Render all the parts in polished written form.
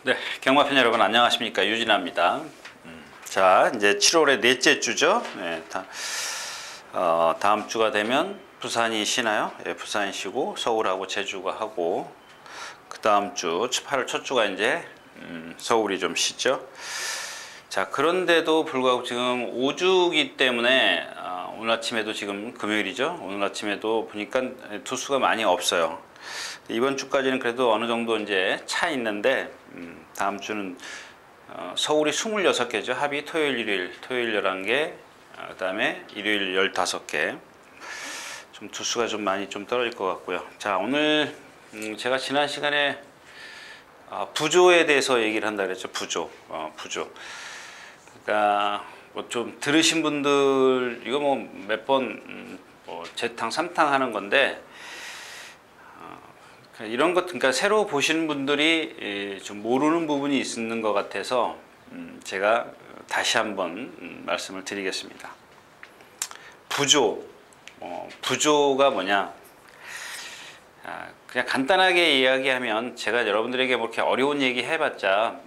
네, 경마팬 여러분 안녕하십니까, 유진아입니다. 자, 이제 7월의 넷째 주죠. 네, 다음 주가 되면 부산이 쉬나요? 예, 부산이 쉬고 서울하고 제주가 하고, 그 다음 주 8월 첫 주가 이제 서울이 좀 쉬죠. 자, 그런데도 불구하고 지금 5주기 때문에 오늘 아침에도 지금 금요일이죠. 오늘 아침에도 보니까 투수가 많이 없어요. 이번 주까지는 그래도 어느 정도 이제 차 있는데, 다음 주는 서울이 26개죠. 합이 토요일, 일요일, 토요일 11개, 그 다음에 일요일 15개. 좀 투수가 좀 많이 좀 떨어질 것 같고요. 자, 오늘 제가 지난 시간에 부조에 대해서 얘기를 한다 그랬죠. 부조. 그러니까 뭐 좀 들으신 분들, 이거 뭐 몇 번 재탕, 삼탕 하는 건데, 이런 것, 그러니까 새로 보시는 분들이 좀 모르는 부분이 있는 것 같아서 제가 다시 한번 말씀을 드리겠습니다. 부조가 뭐냐? 그냥 간단하게 이야기하면, 제가 여러분들에게 뭐 이렇게 어려운 얘기 해봤자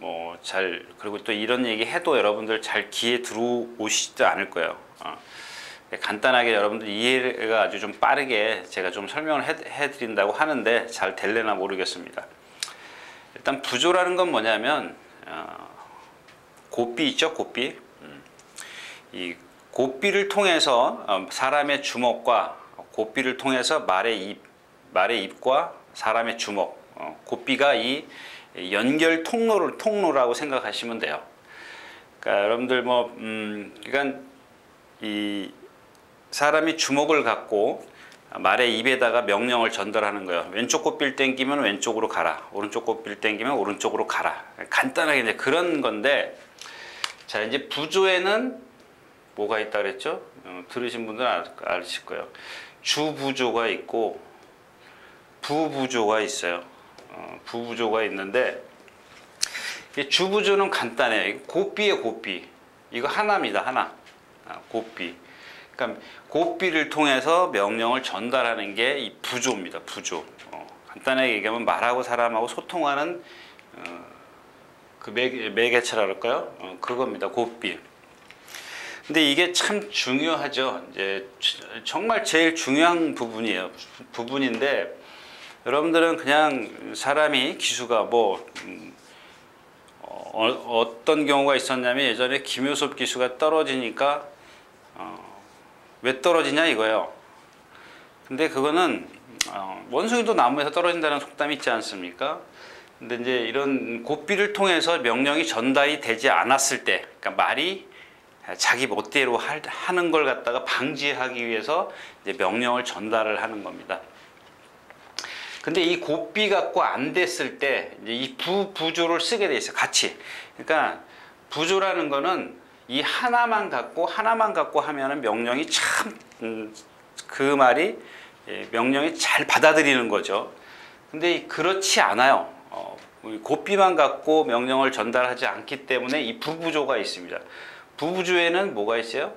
그리고 또 이런 얘기 해도 여러분들 잘 귀에 들어오시지도 않을 거예요. 간단하게 여러분들 이해가 아주 좀 빠르게 제가 좀 설명을 해드린다고 하는데 잘 될래나 모르겠습니다. 일단 부조라는 건 뭐냐면, 고삐 있죠, 고삐. 이 고삐를 통해서 사람의 주먹과 고삐를 통해서 말의 입과 사람의 주먹, 고삐가 이 연결 통로라고 생각하시면 돼요. 그러니까 여러분들 그러니까 이 사람이 주먹을 갖고 말의 입에다가 명령을 전달하는 거예요. 왼쪽 고삐를 당기면 왼쪽으로 가라. 오른쪽 고삐를 당기면 오른쪽으로 가라. 간단하게 이제 그런 건데, 자, 이제 부조에는 뭐가 있다 그랬죠? 들으신 분들은 아실 거예요. 주부조가 있고 부부조가 있어요. 부부조가 있는데, 주부조는 간단해요. 고삐의 고삐. 이거 하나입니다. 하나. 고삐. 그러니까 고삐를 통해서 명령을 전달하는 게 이 부조입니다. 부조. 간단하게 얘기하면 말하고 사람하고 소통하는 그 매개체라 그럴까요? 그겁니다. 고삐. 근데 이게 참 중요하죠. 이제 정말 제일 중요한 부분인데, 여러분들은 그냥 사람이 기수가 어떤 경우가 있었냐면, 예전에 김효섭 기수가 떨어지니까 왜 떨어지냐 이거예요. 근데 그거는 원숭이도 나무에서 떨어진다는 속담이 있지 않습니까? 근데 이제 이런 고삐를 통해서 명령이 전달이 되지 않았을 때, 그러니까 말이 자기 멋대로 하는 걸 갖다가 방지하기 위해서 이제 명령을 전달을 하는 겁니다. 근데 이 고삐 갖고 안 됐을 때 이제 이 부조를 쓰게 돼 있어요. 같이. 그러니까 부조라는 거는 이 하나만 갖고 하면은 명령이 참 그 말이 명령이 잘 받아들이는 거죠. 근데 그렇지 않아요. 고삐만 갖고 명령을 전달하지 않기 때문에 이 부부조가 있습니다. 부부조에는 뭐가 있어요?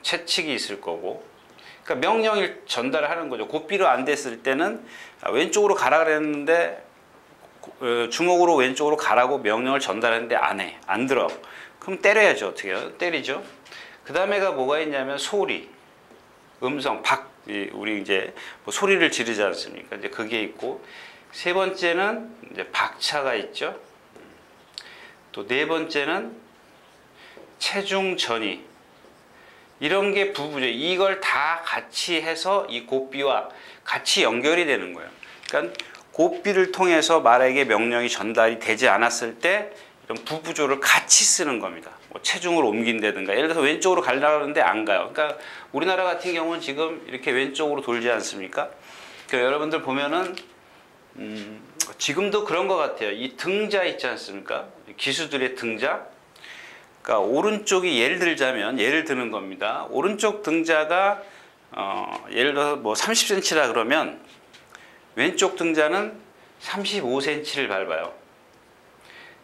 채찍이 있을 거고, 그러니까 명령을 전달하는 거죠. 고삐로 안 됐을 때는 왼쪽으로 가라 그랬는데 주먹으로 왼쪽으로 가라고 명령을 전달하는데 안 들어. 그럼 때려야죠. 어떻게 해요? 때리죠. 그 다음에가 뭐가 있냐면 소리, 음성, 우리 이제 소리를 지르지 않습니까? 이제 그게 있고, 세 번째는 이제 박차가 있죠. 또 네 번째는 체중 전이. 이런 게 부부죠. 이걸 다 같이 해서 이 고삐와 같이 연결이 되는 거예요. 그러니까 고삐를 통해서 말에게 명령이 전달이 되지 않았을 때 이런 부부조를 같이 쓰는 겁니다. 체중을 옮긴다든가, 예를 들어서 왼쪽으로 가려고 하는데 안 가요. 그러니까 우리나라 같은 경우는 지금 이렇게 왼쪽으로 돌지 않습니까? 그러니까 여러분들 보면은 지금도 그런 것 같아요. 이 등자 있지 않습니까? 기수들의 등자. 그러니까 오른쪽이 예를 드는 겁니다. 오른쪽 등자가 예를 들어서 30cm라 그러면 왼쪽 등자는 35cm를 밟아요.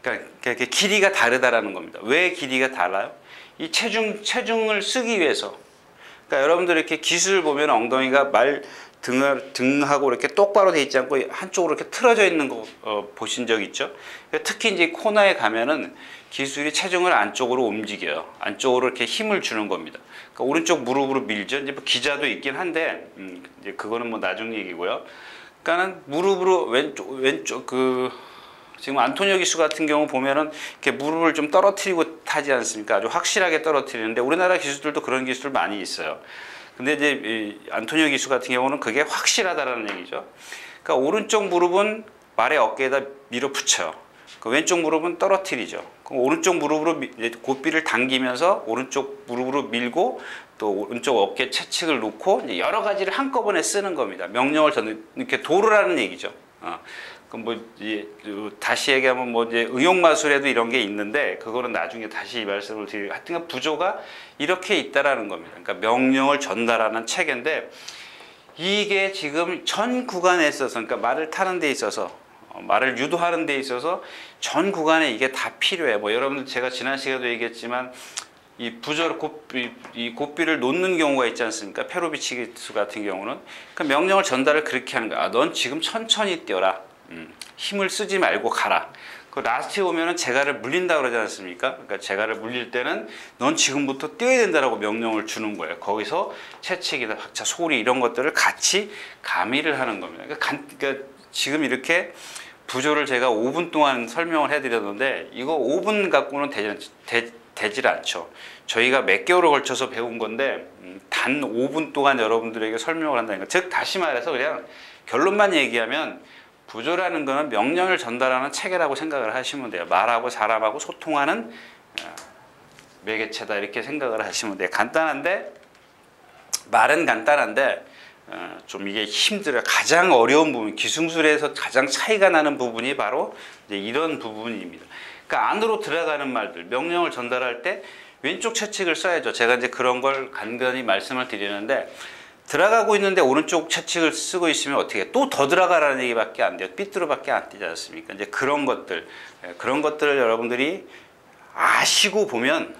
그러니까 길이가 다르다라는 겁니다. 왜 길이가 달라요? 이 체중을 쓰기 위해서. 그러니까 여러분들 이렇게 기술 보면 엉덩이가 등하고 이렇게 똑바로 돼 있지 않고 한쪽으로 이렇게 틀어져 있는 거 보신 적 있죠? 특히 이제 코너에 가면은 기술이 체중을 안쪽으로 움직여요. 안쪽으로 이렇게 힘을 주는 겁니다. 그러니까 오른쪽 무릎으로 밀죠. 이제 뭐 기자도 있긴 한데 이제 그거는 뭐 나중 얘기고요. 그러니까는 무릎으로 왼쪽 지금 안토니오 기수 같은 경우 보면은 이렇게 무릎을 좀 떨어뜨리고 타지 않습니까? 아주 확실하게 떨어뜨리는데 우리나라 기수들도 그런 기술 많이 있어요. 근데 이제 이 안토니오 기수 같은 경우는 그게 확실하다라는 얘기죠. 그러니까 오른쪽 무릎은 말의 어깨에다 밀어붙여요. 그 왼쪽 무릎은 떨어뜨리죠. 그럼 오른쪽 무릎으로 고삐를 당기면서 오른쪽 무릎으로 밀고 또 오른쪽 어깨 채찍을 놓고 이제 여러 가지를 한꺼번에 쓰는 겁니다. 명령을 저는 이렇게 도르라는 얘기죠. 그럼 뭐 다시 얘기하면 뭐 이제 의용마술에도 이런 게 있는데 그거는 나중에 다시 말씀을 드리고 하여튼 부조가 이렇게 있다라는 겁니다. 그러니까 명령을 전달하는 체계인데 이게 지금 전 구간에 있어서 그러니까 말을 타는 데 있어서 말을 유도하는 데 있어서 전 구간에 이게 다 필요해. 뭐 여러분들 제가 지난 시간에도 얘기했지만 이 부조 이 고삐를 놓는 경우가 있지 않습니까? 페로비치 기수 같은 경우는 그 명령을 전달을 그렇게 하는 거야. 넌 지금 천천히 뛰어라. 힘을 쓰지 말고 가라. 그 라스트에 오면은 재갈을 물린다 그러지 않습니까? 그러니까 재갈을 물릴 때는 넌 지금부터 뛰어야 된다라고 명령을 주는 거예요. 거기서 채찍이나 박차, 소리 이런 것들을 같이 가미를 하는 겁니다. 그러니까 지금 이렇게 부조를 제가 5분 동안 설명을 해드렸는데 이거 5분 갖고는 되질 않죠. 저희가 몇 개월을 걸쳐서 배운 건데 단 5분 동안 여러분들에게 설명을 한다니까. 즉 다시 말해서 그냥 결론만 얘기하면 부조라는 거는 명령을 전달하는 체계라고 생각을 하시면 돼요. 말하고 사람하고 소통하는 매개체다 이렇게 생각을 하시면 돼요. 간단한데 말은 간단한데 좀 이게 힘들어요. 가장 어려운 부분, 기술에서 가장 차이가 나는 부분이 바로 이제 이런 부분입니다. 그러니까 안으로 들어가는 말들, 명령을 전달할 때 왼쪽 채찍을 써야죠. 제가 이제 그런 걸 간간히 말씀을 드리는데 들어가고 있는데 오른쪽 채찍을 쓰고 있으면 어떻게 또 더 들어가라는 얘기밖에 안 돼요. 삐뚤어밖에 안 뛰지 않습니까? 이제 그런 것들을 여러분들이 아시고 보면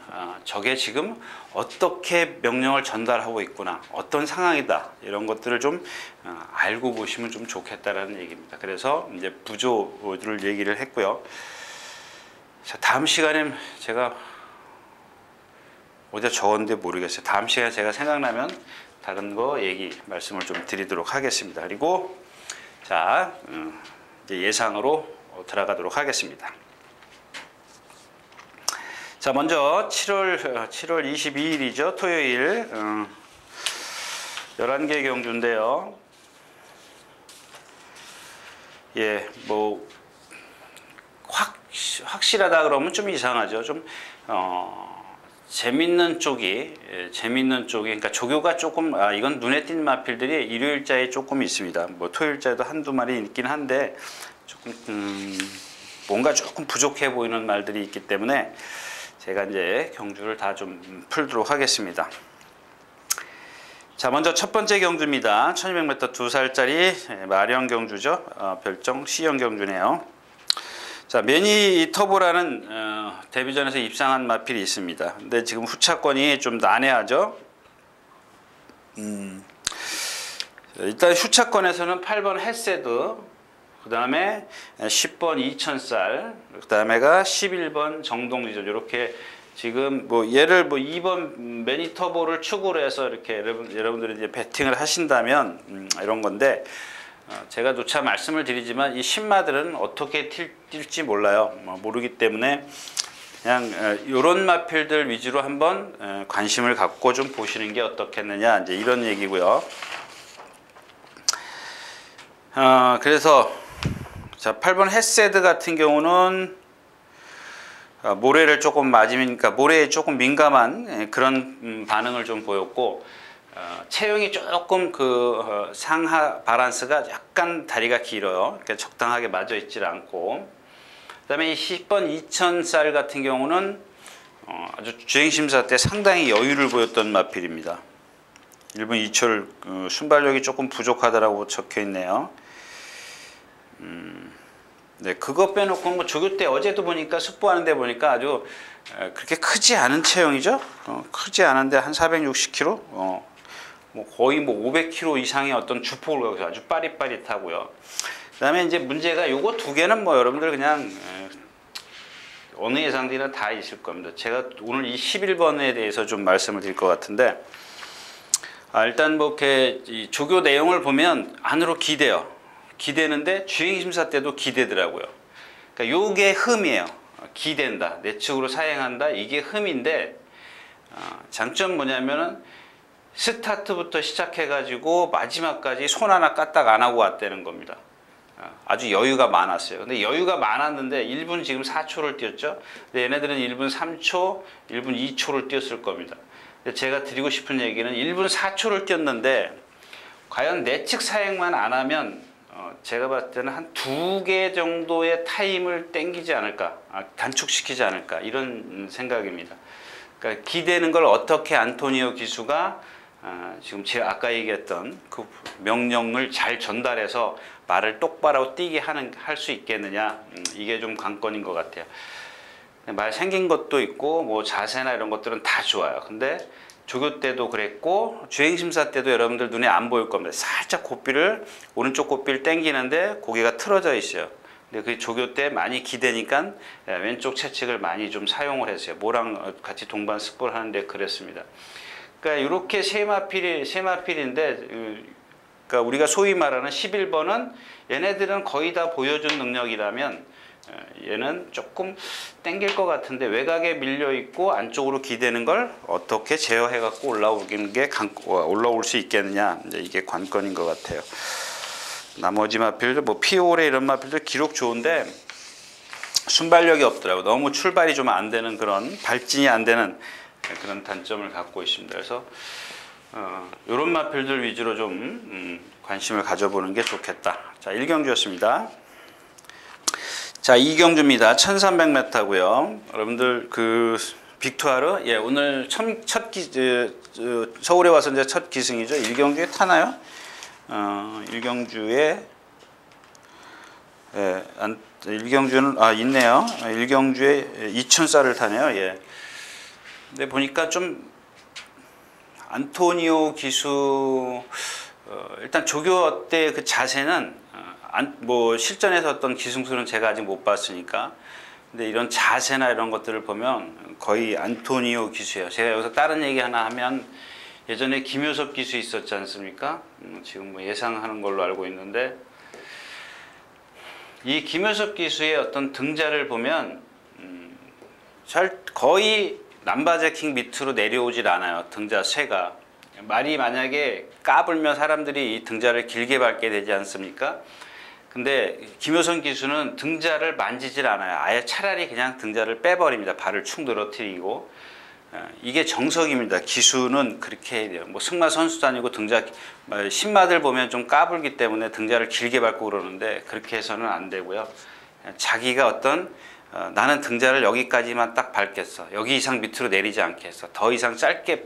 저게 지금 어떻게 명령을 전달하고 있구나, 어떤 상황이다 이런 것들을 좀 알고 보시면 좀 좋겠다라는 얘기입니다. 그래서 이제 부조를 얘기를 했고요. 자, 다음 시간에 제가 어디다 적었는데 모르겠어요. 다음 시간에 제가 생각나면 다른 거 말씀을 좀 드리도록 하겠습니다. 그리고 자 이제 예상으로 들어가도록 하겠습니다. 자, 먼저 7월 22일이죠. 토요일 11개 경주인데요. 예, 뭐 확실하다 그러면 좀 이상하죠. 좀 재밌는 쪽이 그러니까 조교가 조금 이건 눈에 띈 마필들이 일요일자에 조금 있습니다. 뭐 토요일자에도 한두 마리 있긴 한데 조금 뭔가 조금 부족해 보이는 말들이 있기 때문에 제가 이제 경주를 다 좀 풀도록 하겠습니다. 자, 먼저 첫 번째 경주입니다. 1200m 2살짜리 마령 경주죠. 별정 C형 경주네요. 자, 매니 터보라는 데뷔전에서 입상한 마필이 있습니다. 근데 지금 후차권이 좀 난해하죠. 일단 후차권에서는 8번 헤세드, 그 다음에 10번 2000살, 그 다음에가 11번 정동지죠. 이렇게 지금 뭐 얘를 뭐 2번 매니 터보를 축으로 해서 이렇게 여러분들이 이제 배팅을 하신다면 이런 건데. 제가 누차 말씀을 드리지만 이 신마들은 어떻게 뛸지 몰라요. 모르기 때문에 그냥 이런 마필들 위주로 한번 관심을 갖고 좀 보시는 게 어떻겠느냐 이제 이런 얘기고요. 그래서 자 8번 헤세드 같은 경우는 모래를 조금 맞으니까 모래에 조금 민감한 그런 반응을 좀 보였고. 체형이 조금 상하 바란스가 약간 다리가 길어요. 그러니까 적당하게 맞아 있질 않고. 그 다음에 이 10번 2000살 같은 경우는 아주 주행심사 때 상당히 여유를 보였던 마필입니다. 1분 2초를 순발력이 조금 부족하다라고 적혀 있네요. 네, 그거 빼놓고 뭐 조교 때 어제도 보니까 숙부하는데 보니까 아주 그렇게 크지 않은 체형이죠. 크지 않은데 한 460kg. 뭐 거의 뭐 500km 이상의 어떤 주폭을 가고 아주 빠릿빠릿하고요. 그다음에 이제 문제가 요거 두 개는 뭐 여러분들 그냥 어느 예상들이나 다 있을 겁니다. 제가 오늘 이 11번에 대해서 좀 말씀을 드릴 것 같은데, 일단 뭐 이렇게 이 조교 내용을 보면 안으로 기대요. 기대는데 주행심사 때도 기대더라고요. 그러니까 요게 흠이에요. 기댄다, 내측으로 사행한다, 이게 흠인데, 장점 뭐냐면은 스타트부터 시작해가지고 마지막까지 손 하나 까딱 안 하고 왔다는 겁니다. 아주 여유가 많았어요. 근데 여유가 많았는데 1분 지금 4초를 뛰었죠. 근데 얘네들은 1분 3초, 1분 2초를 뛰었을 겁니다. 근데 제가 드리고 싶은 얘기는 1분 4초를 뛰었는데 과연 내측 사행만 안 하면 제가 봤을 때는 한 2개 정도의 타임을 땡기지 않을까, 단축시키지 않을까, 이런 생각입니다. 그러니까 기대는 걸 어떻게 안토니오 기수가 지금 제가 아까 얘기했던 그 명령을 잘 전달해서 말을 똑바로 뛰게 할 수 있겠느냐, 이게 좀 관건인 것 같아요. 말 생긴 것도 있고 뭐 자세나 이런 것들은 다 좋아요. 근데 조교 때도 그랬고 주행심사 때도 여러분들 눈에 안 보일 겁니다. 살짝 고삐를, 오른쪽 고삐를 당기는데 고개가 틀어져 있어요. 근데 그 조교 때 많이 기대니까 왼쪽 채측을 많이 좀 사용을 했어요. 뭐랑 같이 동반 습보를 하는데 그랬습니다. 그러니까 이렇게 세마필인데, 그러니까 우리가 소위 말하는 11번은 얘네들은 거의 다 보여준 능력이라면 얘는 조금 땡길 것 같은데 외곽에 밀려 있고 안쪽으로 기대는 걸 어떻게 제어해 갖고 올라올 수 있겠느냐, 이게 관건인 것 같아요. 나머지 마필도 뭐 피오레 이런 마필도 기록 좋은데 순발력이 없더라고. 너무 출발이 좀 안 되는, 그런 발진이 안 되는 그런 단점을 갖고 있습니다. 그래서 이런 마필들 위주로 좀 관심을 가져보는 게 좋겠다. 자, 1경주였습니다. 자, 2경주입니다. 1300m고요. 여러분들 그 빅투아르, 오늘 서울에 와서 이제 첫 기승이죠. 1경주에 타나요? 1경주에 1경주는 있네요. 1경주에 2000쌀을 타네요. 예. 근데 보니까 좀 안토니오 기수 일단 조교 때 그 자세는 뭐 실전에서 어떤 기승술은 제가 아직 못 봤으니까, 근데 이런 자세나 이런 것들을 보면 거의 안토니오 기수예요. 제가 여기서 다른 얘기 하나 하면, 예전에 김효섭 기수 있었지 않습니까? 지금 뭐 예상하는 걸로 알고 있는데, 이 김효섭 기수의 어떤 등자를 보면 거의 남바제킹 밑으로 내려오질 않아요. 등자 쇠가. 말이 만약에 까불면 사람들이 이 등자를 길게 밟게 되지 않습니까? 근데 김효선 기수는 등자를 만지질 않아요. 아예 차라리 그냥 등자를 빼버립니다. 발을 축 늘어뜨리고. 이게 정석입니다. 기수는 그렇게 해야 돼요. 뭐 승마 선수도 아니고 등자, 신마들 보면 좀 까불기 때문에 등자를 길게 밟고 그러는데 그렇게 해서는 안 되고요. 자기가 어떤 나는 등자를 여기까지만 딱 밟겠어. 여기 이상 밑으로 내리지 않겠어. 더 이상 짧게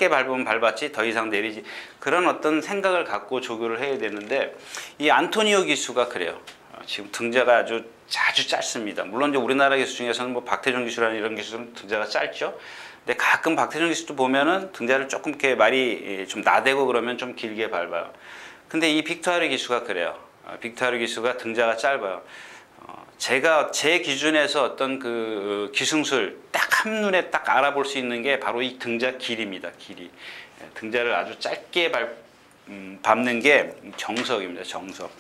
밟으면 밟았지 더 이상 내리지. 그런 어떤 생각을 갖고 조교를 해야 되는데, 이 안토니오 기수가 그래요. 지금 등자가 아주 짧습니다. 물론 이제 우리나라 기수 중에서는 뭐 박태종 기수라는 이런 기수는 등자가 짧죠. 근데 가끔 박태종 기수도 보면은 등자를 조금 이렇게 말이 좀 나대고 그러면 좀 길게 밟아요. 근데 이 빅투아르 기수가 그래요. 빅투아르 기수가 등자가 짧아요. 제가 제 기준에서 어떤 그 기승술 딱 한눈에 딱 알아볼 수 있는 게 바로 이 등자 길이입니다. 길이. 등자를 아주 짧게 밟는 게 정석입니다. 정석.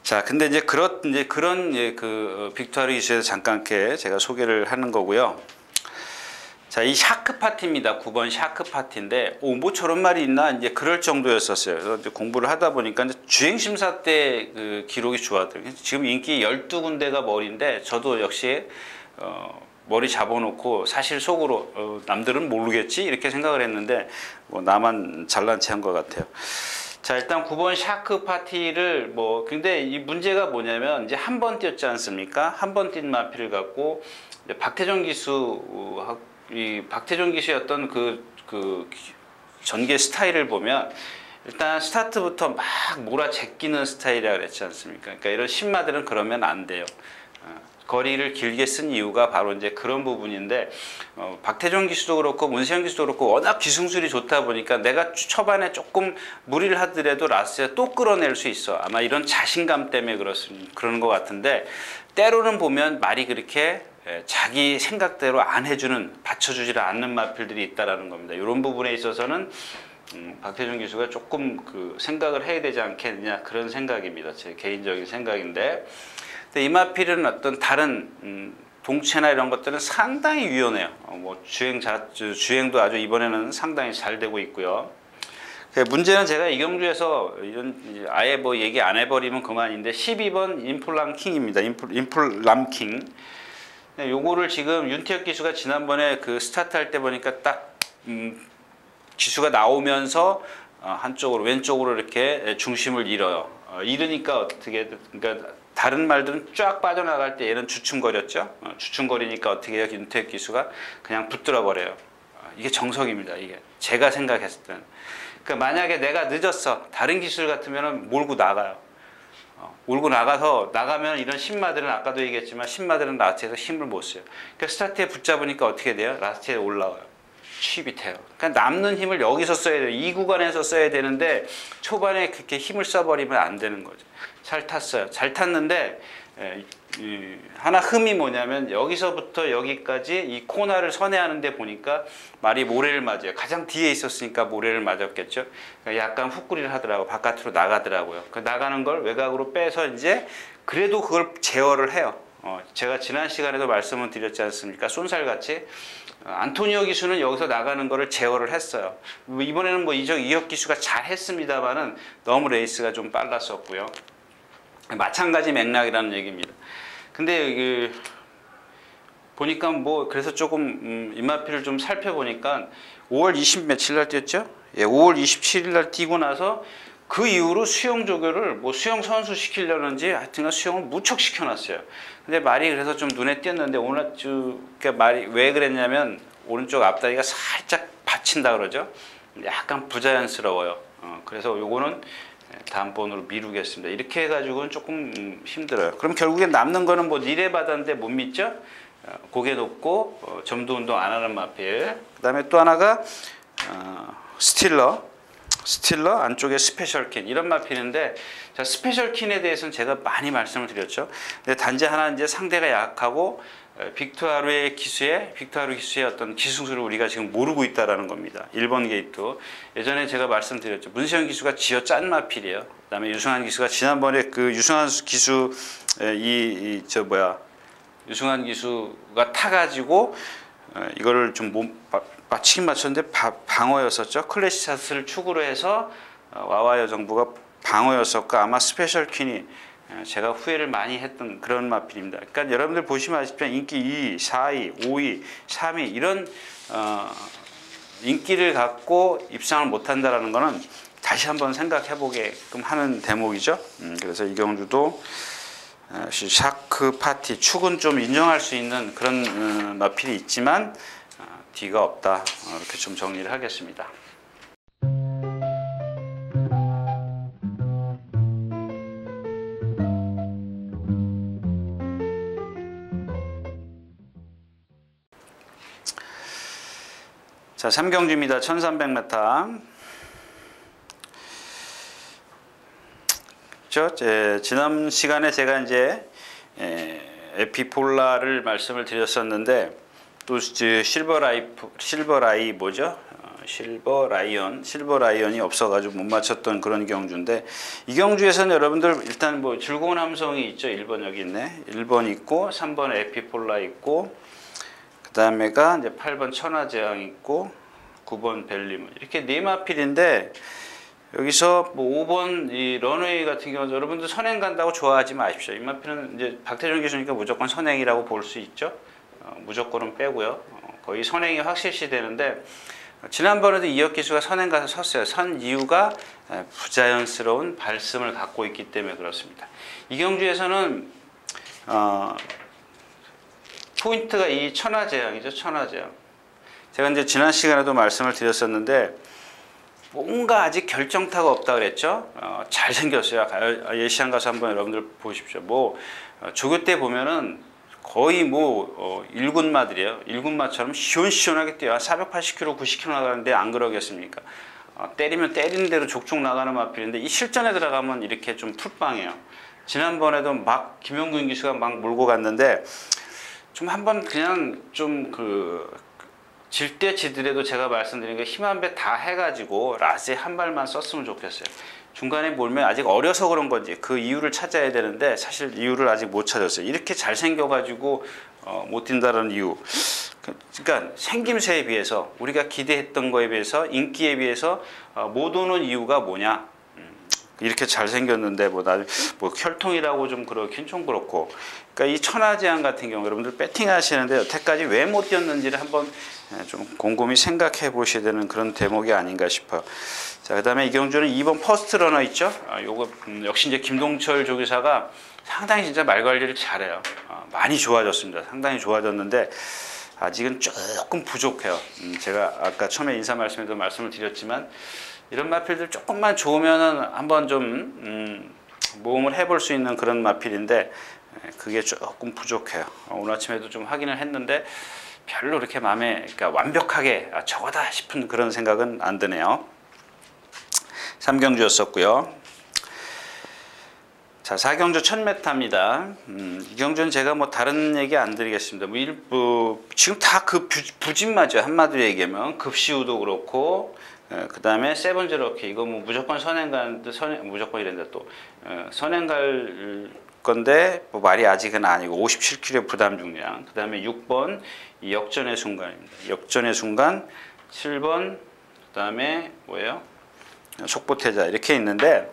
자, 근데 이제 그런 그 빅투아르 기수에서 잠깐 이렇게 제가 소개를 하는 거고요. 자, 이 샤크 파티입니다. 9번 샤크 파티인데, 뭐 저런 말이 있나? 이제 그럴 정도였었어요. 그래서 이제 공부를 하다 보니까 이제 주행심사 때 그 기록이 좋았더라고요. 지금 인기 12군데가 머리인데, 저도 역시, 머리 잡아놓고 사실 속으로, 남들은 모르겠지? 이렇게 생각을 했는데, 뭐 나만 잘난 체 한 것 같아요. 자, 일단 9번 샤크 파티를 근데 이 문제가 뭐냐면, 이제 한 번 뛰었지 않습니까? 한 번 뛴 마피를 갖고, 박태종 기수의 어떤 그 전개 스타일을 보면, 일단 스타트부터 막 몰아 제끼는 스타일이라 그랬지 않습니까? 그러니까 이런 신마들은 그러면 안 돼요. 거리를 길게 쓴 이유가 바로 이제 그런 부분인데, 박태종 기수도 그렇고 문세영 기수도 그렇고 워낙 기술술이 좋다 보니까 내가 초반에 조금 무리를 하더라도 라스트에 또 끌어낼 수 있어. 아마 이런 자신감 때문에 그런 것 같은데, 때로는 보면 말이 그렇게 자기 생각대로 안 해주는, 받쳐주지 않는 마필들이 있다라는 겁니다. 이런 부분에 있어서는 박태종 기수가 조금 그 생각을 해야 되지 않겠느냐, 그런 생각입니다. 제 개인적인 생각인데, 근데 이 마필은 어떤 다른 동체나 이런 것들은 상당히 유연해요. 뭐 주행도 아주 이번에는 상당히 잘 되고 있고요. 문제는 제가 이경주에서 이런 아예 뭐 얘기 안 해버리면 그만인데, 12번 인플람킹입니다. 인플람킹. 요거를 지금 윤태혁 기수가 지난번에 그 스타트 할 때 보니까 딱 기수가 나오면서 한쪽으로, 왼쪽으로 이렇게 중심을 잃어요. 잃으니까 어떻게, 그러니까 다른 말들은 쫙 빠져나갈 때 얘는 주춤거렸죠. 주춤거리니까 어떻게 해요? 윤태혁 기수가 그냥 붙들어 버려요. 이게 정석입니다. 이게 제가 생각했을 때는. 그러니까 만약에 내가 늦었어, 다른 기술 같으면 몰고 나가요. 몰고 나가면 이런 신마들은, 아까도 얘기했지만 신마들은 라스트에서 힘을 못 써요. 그러니까 스타트에 붙잡으니까 어떻게 돼요? 라스트에 올라와요. 취입이 돼요. 그러니까 남는 힘을 여기서 써야 돼요. 이 구간에서 써야 되는데 초반에 그렇게 힘을 써버리면 안 되는 거죠. 잘 탔어요. 잘 탔는데 하나 흠이 뭐냐면, 여기서부터 여기까지 이 코너를 선회하는데 보니까 말이 모래를 맞아요. 가장 뒤에 있었으니까 모래를 맞았겠죠. 그러니까 약간 훅구리를 하더라고요. 바깥으로 나가더라고요. 그 나가는 걸 외곽으로 빼서 이제 그래도 그걸 제어를 해요. 제가 지난 시간에도 말씀을 드렸지 않습니까? 쏜살같이 안토니오 기수는 여기서 나가는 거를 제어를 했어요. 이번에는 뭐 이혁 기수가 잘 했습니다만은 너무 레이스가 좀 빨랐었고요. 마찬가지 맥락이라는 얘기입니다. 근데 보니까 뭐 그래서 조금 임마피를 좀 살펴보니까 5월 20 며칠 날 뛰었죠? 예, 5월 27일 날 뛰고 나서 그 이후로 수영 조교를 뭐 수영 선수 시키려는지 하여튼 수영을 무척 시켜놨어요. 근데 말이 그래서 좀 눈에 띄었는데, 오늘 그러니까 말이 왜 그랬냐면, 오른쪽 앞다리가 살짝 받친다 그러죠. 약간 부자연스러워요. 그래서 요거는 다음번으로 미루겠습니다. 이렇게 해가지고는 조금 힘들어요. 그럼 결국에 남는 거는 뭐 니레바다인데 못 믿죠? 고개 높고 점도 운동 안 하는 마필. 그 다음에 또 하나가 스틸러 안쪽에 스페셜킨, 이런 마필인데, 자, 스페셜킨에 대해서는 제가 많이 말씀을 드렸죠. 근데 단지 하나 이제 상대가 약하고 빅토르 기수의 어떤 기술을 우리가 지금 모르고 있다라는 겁니다. 1번 게이트. 예전에 제가 말씀드렸죠. 문세영 기수가 쥐어 짠 마필이에요. 그다음에 유승환 기수가 지난번에 그 유승환 기수 유승환 기수가 타가지고 이거를 좀 맞추긴 맞췄는데 방어였었죠. 클래시 샷을 축으로 해서 와와 여정부가 방어였었고, 아마 스페셜 퀸이 제가 후회를 많이 했던 그런 마필입니다. 그러니까 여러분들 보시면 아시죠? 인기 2위, 4위, 5위, 3위 이런 인기를 갖고 입상을 못한다라는 거는 다시 한번 생각해 보게끔 하는 대목이죠. 그래서 이경주도 샤크 파티 축은 좀 인정할 수 있는 그런 마필이 있지만 D가 없다. 이렇게 좀 정리를 하겠습니다. 자, 3경주입니다. 1300m. 지난 시간에 제가 이제 에피폴라를 말씀을 드렸었는데, 또 실버라이언이 없어가지고 못 맞췄던 그런 경주인데, 이 경주에서는 여러분들 일단 뭐 즐거운 함성이 있죠. 1번 여기 있네. 1번 있고, 3번 에피폴라 있고, 그 다음에가 이제 8번 천하제왕 있고, 9번 벨리문, 이렇게 네 마필인데, 여기서 뭐 5번 이 런웨이 같은 경우는 여러분들 선행 간다고 좋아하지 마십시오. 이 마필은 이제 박태종 기수니까 무조건 선행이라고 볼 수 있죠. 무조건은 빼고요. 거의 선행이 확실시 되는데, 지난번에도 이혁 기수가 선행 가서 섰어요. 선 이유가 부자연스러운 발승을 갖고 있기 때문에 그렇습니다. 이 경주에서는 포인트가 이 천하제왕이죠. 천하제왕. 제가 이제 지난 시간에도 말씀을 드렸었는데, 뭔가 아직 결정타가 없다 그랬죠. 잘생겼어요. 예시한 가서 한번 여러분들 보십시오. 뭐 조교 때 보면은 거의 뭐 1군마들이에요. 1군마처럼 시원시원하게 뛰어요. 480km, 90km 나가는데 안 그러겠습니까? 때리면 때리는 대로 족족 나가는 마필인데 이 실전에 들어가면 이렇게 좀 풀빵해요. 지난번에도 막 김영균 기수가 막 몰고 갔는데 좀 한번 그냥 좀 질 때 지더라도 제가 말씀드린 게 힘 한 배 다 해가지고 라스에 한 발만 썼으면 좋겠어요. 중간에 몰면 아직 어려서 그런 건지 그 이유를 찾아야 되는데 사실 이유를 아직 못 찾았어요. 이렇게 잘생겨가지고 못 뛴다는 이유. 그러니까 생김새에 비해서 우리가 기대했던 거에 비해서 인기에 비해서 못 오는 이유가 뭐냐. 이렇게 잘생겼는데 뭐 혈통이라고 좀 그렇긴 좀 그렇고. 그러니까 이 천하제한 같은 경우 여러분들 배팅 하시는데 여태까지 왜 못 뛰었는지를 한번 좀 곰곰이 생각해 보셔야 되는 그런 대목이 아닌가 싶어요. 자, 그다음에 이경주는 2번 퍼스트 러너 있죠. 요거 역시 이제 김동철 조교사가 상당히 진짜 말 관리를 잘해요. 많이 좋아졌습니다. 상당히 좋아졌는데 아직은 조금 부족해요. 제가 아까 처음에 인사 말씀에도 말씀을 드렸지만 이런 마필들 조금만 좋으면은 한번 좀 모험을 해볼 수 있는 그런 마필인데 그게 조금 부족해요. 오늘 아침에도 좀 확인을 했는데 별로 그렇게 마음에 그러니까 완벽하게 저거다 싶은 그런 생각은 안 드네요. 3경주였었고요. 자, 4경주 1000m입니다. 이 경주는 제가 뭐 다른 얘기 안 드리겠습니다. 지금 다 그 부진 맞아요. 한마디로 얘기하면 급시우도 그렇고 그 다음에 세븐제로키 이거 뭐 무조건 무조건 이랬는데 또 선행 갈 건데 뭐 말이 아직은 아니고 57kg 부담 중량. 그 다음에 6번 이 역전의 순간입니다. 역전의 순간 7번 그 다음에 뭐예요? 속보태자 이렇게 있는데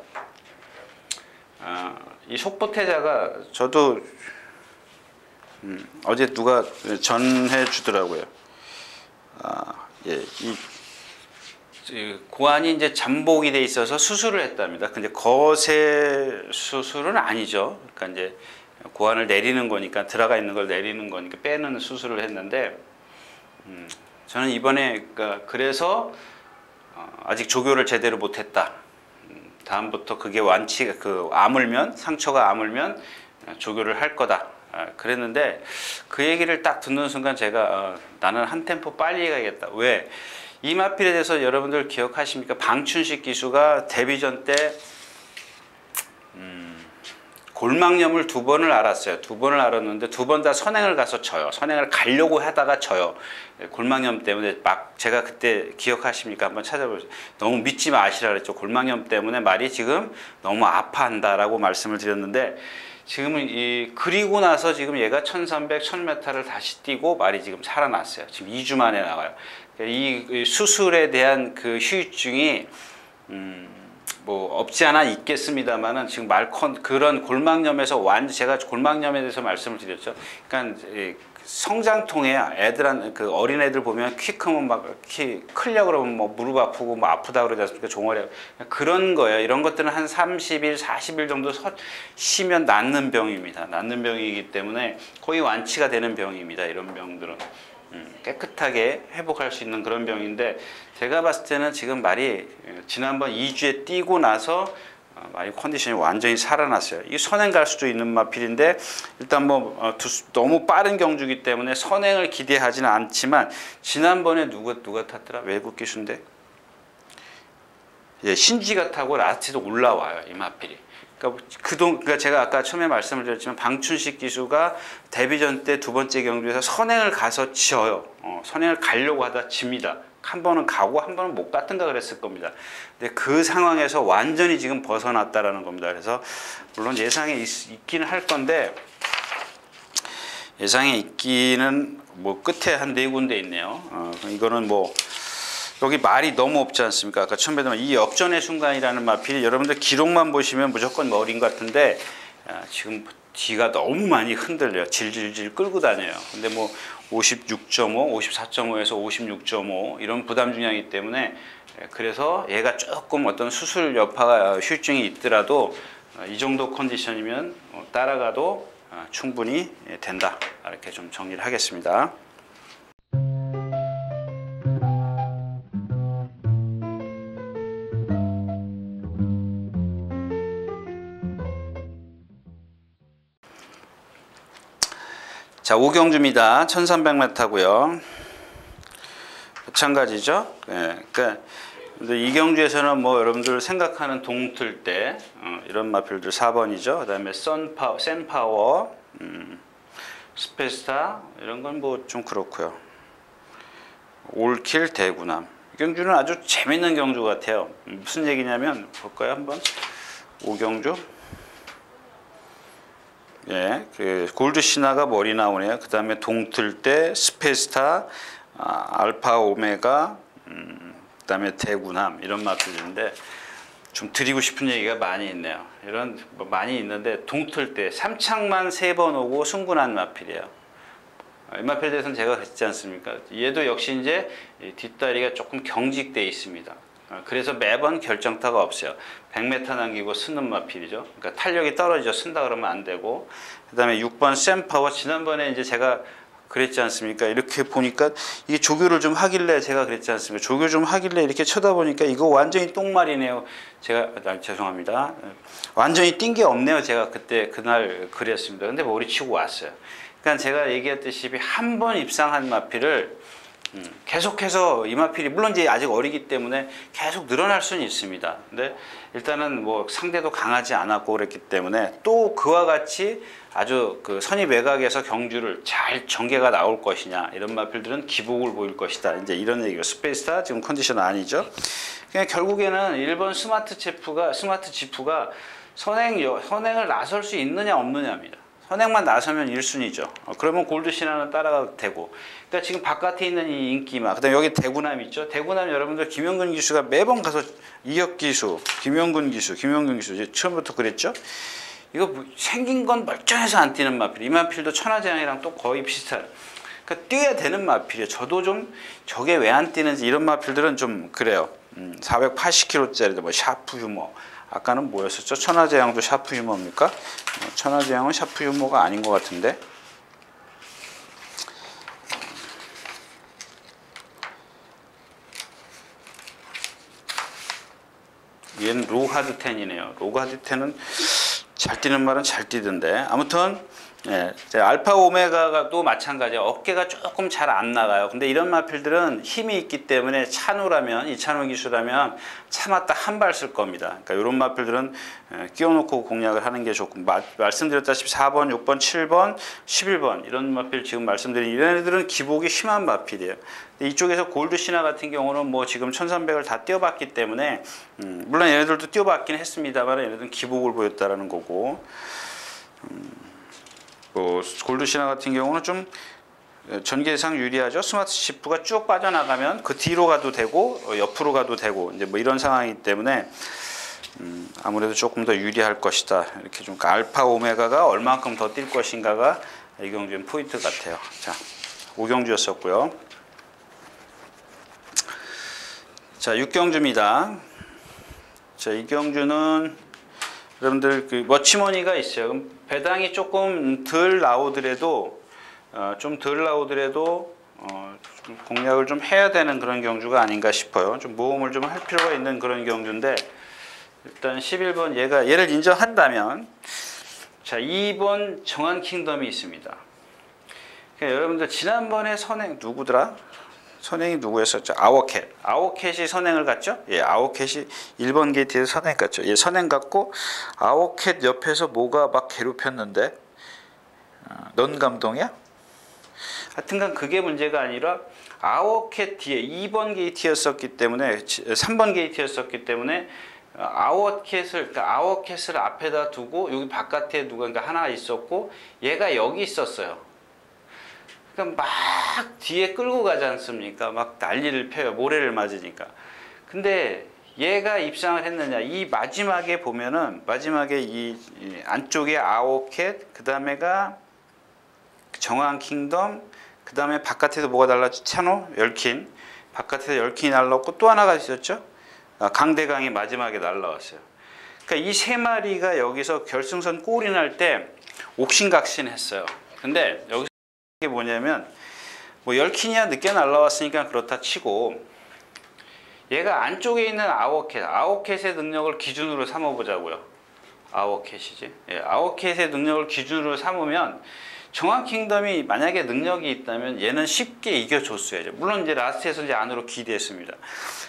이 속보태자가 저도 어제 누가 전해 주더라고요. 예, 고환이 이제 잠복이 돼 있어서 수술을 했답니다. 근데 거세 수술은 아니죠. 그러니까 이제 고환을 내리는 거니까 들어가 있는 걸 내리는 거니까 빼는 수술을 했는데 저는 이번에 그래서 아직 조교를 제대로 못했다. 다음부터 그게 아물면 상처가 아물면 조교를 할 거다. 그랬는데 그 얘기를 딱 듣는 순간 제가 나는 한 템포 빨리 가야겠다. 왜? 이 마필에 대해서 여러분들 기억하십니까? 방춘식 기수가 데뷔전 때 골막염을 2번을 앓았어요. 2번을 앓았는데 2번 다 선행을 가서 져요. 선행을 가려고 하다가 져요. 골막염 때문에 막 제가 그때 기억하십니까? 한번 찾아보세요. 너무 믿지 마시라 그랬죠. 골막염 때문에 말이 지금 너무 아파한다라고 말씀을 드렸는데 지금은 그리고 나서 지금 얘가 1300, 1000m를 다시 뛰고 말이 지금 살아났어요. 지금 2주 만에 나와요. 이 수술에 대한 그 후유증이 뭐 없지 않아 있겠습니다만은 지금 그런 골막염에서 제가 골막염에 대해서 말씀을 드렸죠. 그러니까 성장통에 그 어린 애들 보면 키 크면 키 크려고 그러면 뭐 무릎 아프고 뭐 아프다 그러지 않습니까? 종아리 그런 거예요. 이런 것들은 한 30일, 40일 정도 쉬면 낫는 병입니다. 낫는 병이기 때문에 거의 완치가 되는 병입니다. 이런 병들은. 깨끗하게 회복할 수 있는 그런 병인데 제가 봤을 때는 지금 말이 지난번 2주에 뛰고 나서 말이 컨디션이 완전히 살아났어요. 이 선행 갈 수도 있는 마필인데 일단 뭐 너무 빠른 경주기 때문에 선행을 기대하지는 않지만 지난번에 누가 탔더라? 외국 기수인데 신지가 타고 라스트도 올라와요. 이 마필이. 그러니까 제가 아까 처음에 말씀을 드렸지만 방춘식 기수가 데뷔전 때 2번째 경주에서 선행을 가서 지어요. 선행을 가려고 하다 집니다. 한 번은 가고 한 번은 못 갔던가 그랬을 겁니다. 근데 그 상황에서 완전히 지금 벗어났다라는 겁니다. 그래서 물론 예상에 있기는 할 건데 예상에 있기는 뭐 끝에 한 4군데 있네요. 이거는 뭐 여기 말이 너무 없지 않습니까? 아까 처음에 이 역전의 순간이라는 마필이 여러분들 기록만 보시면 무조건 머린 것 같은데 지금 뒤가 너무 많이 흔들려요. 질질질 끌고 다녀요. 근데 뭐 56.5, 54.5에서 56.5 이런 부담 중량이기 때문에 그래서 얘가 조금 어떤 수술 여파가 후유증이 있더라도 이 정도 컨디션이면 따라가도 충분히 된다. 이렇게 좀 정리를 하겠습니다. 자, 오경주입니다. 1300m고요. 마찬가지죠. 예, 그러니까 근데 이경주에서는 뭐 여러분들 생각하는 동틀대 이런 마필들 4번이죠. 그다음에 센파워, 스페스타 이런 건 뭐 좀 그렇고요. 올킬 대구남. 이경주는 아주 재밌는 경주 같아요. 무슨 얘기냐면 볼까요 한번. 오경주. 예, 그 골드 신화가 머리 나오네요. 그 다음에 동틀대, 스페스타, 알파 오메가, 그 다음에 대구남 이런 마필인데 좀 드리고 싶은 얘기가 많이 있네요. 이런 뭐 많이 있는데 동틀대 삼창만 3번 오고 승군한 마필이에요. 이 마필에 대해서는 제가 그랬지 않습니까? 얘도 역시 이제 뒷다리가 조금 경직되어 있습니다. 그래서 매번 결정타가 없어요. 100m 남기고 쓰는 마필이죠. 그러니까 탄력이 떨어지죠. 쓴다 그러면 안 되고. 그 다음에 6번 샘파워. 지난번에 이제 제가 그랬지 않습니까? 이렇게 보니까 이게 조교를 좀 하길래 제가 그랬지 않습니까? 조교 좀 하길래 이렇게 쳐다보니까 이거 완전히 똥말이네요. 제가 죄송합니다. 완전히 띈 게 없네요. 제가 그날 그랬습니다. 근데 머리 치고 왔어요. 그러니까 제가 얘기했듯이 한 번 입상한 마필을 계속해서 이 마필이 물론 이제 아직 어리기 때문에 계속 늘어날 수는 있습니다. 근데 일단은 뭐 상대도 강하지 않았고 그랬기 때문에 또 그와 같이 아주 그 선입 외곽에서 경주를 잘 전개가 나올 것이냐 이런 마필들은 기복을 보일 것이다. 이제 이런 얘기가 스페이스타 지금 컨디션 아니죠. 그냥 결국에는 1번 스마트 지프가 선행을 나설 수 있느냐 없느냐입니다. 선행만 나서면 1순위죠. 그러면 골드 신화는 따라가도 되고. 그러니까 지금 바깥에 있는 이 인기마, 그다음에 여기 대구남 있죠. 대구남 여러분들 김영근 기수가 매번 가서 이혁 기수, 김영근 기수 이제 처음부터 그랬죠. 이거 생긴 건 멀쩡해서 안 뛰는 마필. 이 마필도 천하제왕이랑 또 거의 비슷한. 그러니까 뛰어야 되는 마필이에요. 저도 좀 저게 왜 안 뛰는지 이런 마필들은 좀 그래요. 480kg짜리도 뭐 샤프 유머. 아까는 뭐였었죠? 천하제왕도 샤프 유머입니까? 천하제왕은 샤프 유머가 아닌 것 같은데. 얘는 로하드10이네요. 로하드10은 잘 뛰는 말은 잘 뛰던데. 아무튼 예, 알파 오메가가 또 마찬가지예요. 어깨가 조금 잘 안 나가요. 근데 이런 마필들은 힘이 있기 때문에 찬우라면 이찬우 기수라면 참았다 한 발 쓸 겁니다. 그러니까 이런 마필들은 끼워놓고 공략을 하는 게 좋고 말씀드렸다시피 4번, 6번, 7번, 11번 이런 마필 지금 말씀드린 이런 애들은 기복이 심한 마필이에요. 이쪽에서 골드 신화 같은 경우는 뭐 지금 1300을 다 뛰어봤기 때문에 물론 얘네들도 뛰어봤긴 했습니다만 얘네들은 기복을 보였다라는 거고 뭐 골드 신화 같은 경우는 좀 전개상 유리하죠. 스마트 지프가 쭉 빠져나가면 그 뒤로 가도 되고 옆으로 가도 되고 이제 뭐 이런 상황이기 때문에 아무래도 조금 더 유리할 것이다. 이렇게 좀 알파 오메가가 얼만큼 더 뛸 것인가가 이 경주의 포인트 같아요. 자, 오경주였었고요. 자, 6경주입니다. 자, 이 경주는 여러분들 그 머치머니가 있어요. 그럼 배당이 조금 덜 나오더라도 좀 공략을 좀 해야 되는 그런 경주가 아닌가 싶어요. 좀 모험을 좀 할 필요가 있는 그런 경주인데 일단 11번 얘를 인정한다면 자 2번 정한 킹덤이 있습니다. 그러니까 여러분들 지난번에 선행 누구더라? 선행이 누구였었죠? 아워캣이 선행을 갔죠? 예, 아워캣이 1번 게이트에서 선행 갔죠. 예, 선행 갔고 아워캣 옆에서 뭐가 막 괴롭혔는데 넌 감동이야? 하여튼간 그게 문제가 아니라 아워캣 뒤에 2번 게이트였었기 때문에 3번 게이트였었기 때문에 아워캣을 앞에다 두고 여기 바깥에 누가 하나 있었고 얘가 여기 있었어요. 그러니까 막 뒤에 끌고 가지 않습니까? 막 난리를 펴요. 모래를 맞으니까. 근데 얘가 입상을 했느냐? 이 마지막에 보면은 마지막에 이 안쪽에 아워캣, 그 다음에가 정한 킹덤, 그 다음에 바깥에서 뭐가 달랐지? 찬호, 열킨. 바깥에서 열킨이 날라왔고 또 하나가 있었죠? 강대강이 마지막에 날라왔어요. 그러니까 이 세 마리가 여기서 결승선 골이 날 때 옥신각신했어요. 근데 여기서 이게 뭐냐면 뭐 열킨이야 늦게 날라왔으니까 그렇다 치고 얘가 안쪽에 있는 아워캣의 능력을 기준으로 삼아 보자고요. 아워캣이지. 예, 아워캣의 능력을 기준으로 삼으면 정황킹덤이 만약에 능력이 있다면 얘는 쉽게 이겨줬어야죠. 물론 이제 라스트에서 이제 안으로 기대했습니다.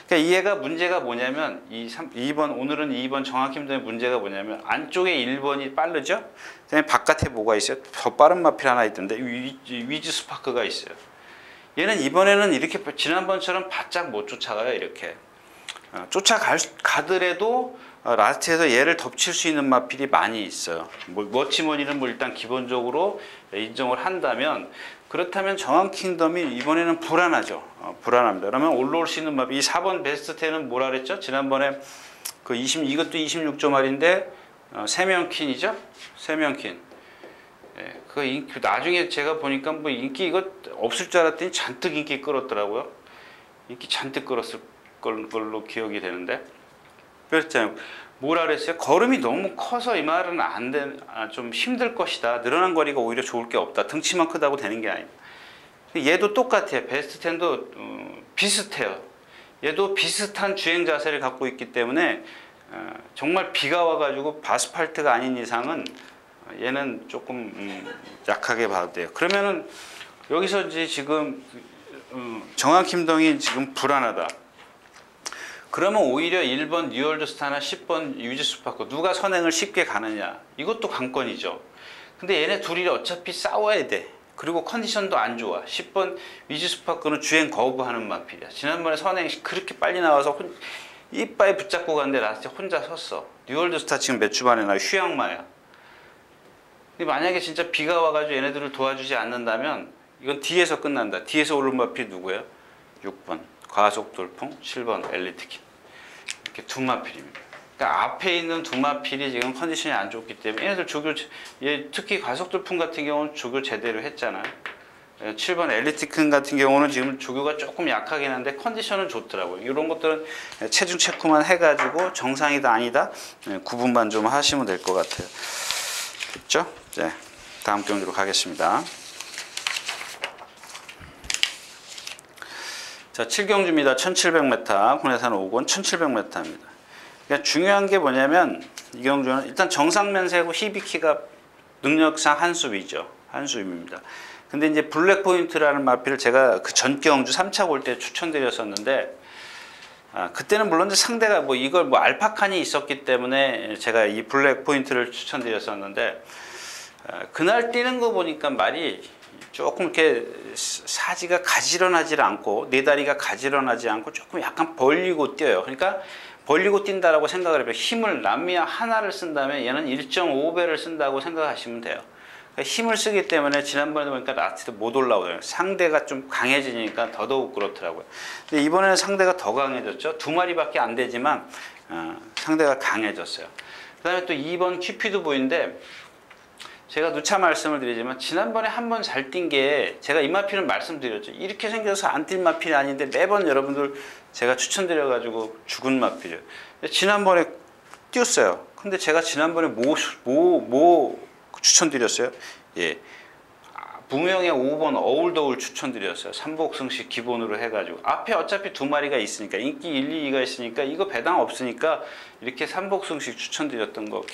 그러니까 얘가 문제가 뭐냐면 2번 오늘은 2번 정황킹덤의 문제가 뭐냐면 안쪽에 1번이 빠르죠. 그다음에 바깥에 뭐가 있어요? 더 빠른 마필 하나 있던데 위즈 스파크가 있어요. 얘는 이번에는 이렇게 지난번처럼 바짝 못 쫓아가요. 이렇게 쫓아가더라도 라스트에서 얘를 덮칠 수 있는 마필이 많이 있어요. 워치머니는 뭐 일단 기본적으로 인정을 한다면, 그렇다면 정황킹덤이 이번에는 불안하죠. 불안합니다. 그러면 올라올 수 있는 마필, 이 4번 베스트 10은 뭐라 그랬죠? 지난번에 그 이것도 26조 말인데 3명 퀸이죠? 3명 퀸. 예, 그 나중에 제가 보니까 뭐 인기 이거 없을 줄 알았더니 잔뜩 인기 끌었더라고요. 인기 잔뜩 끌었을 걸로 기억이 되는데, 그랬잖아요. 뭐라 그랬어요? 걸음이 너무 커서 이 말은 좀 힘들 것이다. 늘어난 거리가 오히려 좋을 게 없다. 등치만 크다고 되는 게 아니다. 얘도 똑같아요. 베스트 10도 비슷해요. 얘도 비슷한 주행 자세를 갖고 있기 때문에 정말 비가 와가지고 바스팔트가 아닌 이상은 얘는 조금 약하게 봐도 돼요. 그러면은 여기서 이제 지금 정황킴덤이 지금 불안하다. 그러면 오히려 1번 뉴월드스타나 10번 위즈스파크 누가 선행을 쉽게 가느냐, 이것도 관건이죠. 근데 얘네 둘이 어차피 싸워야 돼. 그리고 컨디션도 안 좋아. 10번 위즈스파크는 주행 거부하는 마필이야. 지난번에 선행이 그렇게 빨리 나와서 이빨에 붙잡고 갔는데 라스트 혼자 섰어. 뉴월드스타 지금 몇 주 만에 나 휴양마야. 근데 만약에 진짜 비가 와가지고 얘네들을 도와주지 않는다면 이건 뒤에서 끝난다. 뒤에서 오른 마필이 누구예요? 6번 과속돌풍, 7번 엘리트킴. 이렇게 두 마필입니다. 그러니까 앞에 있는 두 마필이 지금 컨디션이 안 좋기 때문에 얘네들 특히 과속돌풍 같은 경우는 조교 제대로 했잖아요. 7번 엘리트킴 같은 경우는 지금 조교가 조금 약하긴 한데 컨디션은 좋더라고요. 이런 것들은 체중 체크만 해가지고 정상이다 아니다 구분만 좀 하시면 될 것 같아요. 됐죠? 네, 다음 경기로 가겠습니다. 자, 7경주입니다. 1700m, 군해산 5권 1700m입니다. 그러니까 중요한 게 뭐냐면 이 경주는 일단 정상면세고 히비키가 능력상 한 수위죠. 한 수위입니다. 근데 이제 블랙포인트라는 마필을 제가 그 전 경주 3차 골 때 추천드렸었는데, 그때는 물론 상대가 이걸 알파칸이 있었기 때문에 제가 이 블랙포인트를 추천드렸었는데, 그날 뛰는 거 보니까 말이 조금 이렇게 사지가 가지런하지 않고 네 다리가 가지런하지 않고 조금 약간 벌리고 뛰어요. 그러니까 벌리고 뛴다라고 생각을 해요. 힘을 남미와 하나를 쓴다면 얘는 1.5배를 쓴다고 생각하시면 돼요. 그러니까 힘을 쓰기 때문에 지난번에 보니까 라스트도 못 올라오요. 상대가 좀 강해지니까 더더욱 그렇더라고요. 근데 이번에는 상대가 더 강해졌죠. 두 마리밖에 안 되지만 상대가 강해졌어요. 그 다음에 또 2번 큐피드 보인데, 제가 누차 말씀을 드리지만 지난번에 한 번 잘 뛴 게, 제가 이 마필은 말씀드렸죠. 이렇게 생겨서 안 뛴 마필이 아닌데 매번 여러분들 제가 추천드려가지고 죽은 마필이에요. 지난번에 뛰었어요. 근데 제가 지난번에 뭐 추천드렸어요? 예, 무명의 5번 어울더울 추천드렸어요. 삼복승식 기본으로 해가지고 앞에 어차피 두 마리가 있으니까 인기 1, 2, 2가 있으니까 이거 배당 없으니까 이렇게 삼복승식 추천드렸던 거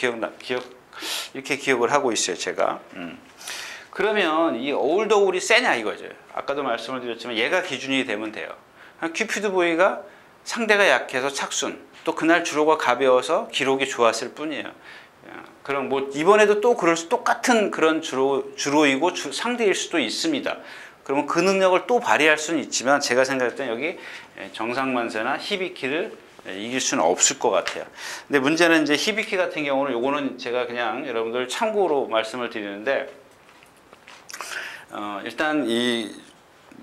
이렇게 기억을 하고 있어요, 제가. 그러면 이 어울더울이 세냐 이거죠. 아까도 말씀을 드렸지만 얘가 기준이 되면 돼요. 큐피드 보이가 상대가 약해서 착순, 또 그날 주로가 가벼워서 기록이 좋았을 뿐이에요. 그럼 이번에도 또 똑같은 그런 주로이고 상대일 수도 있습니다. 그러면 그 능력을 또 발휘할 수는 있지만 제가 생각할 때 여기 정상만세나 히비키를 이길 수는 없을 것 같아요. 근데 문제는 이제 히비키 같은 경우는 요거는 제가 그냥 여러분들 참고로 말씀을 드리는데, 일단 이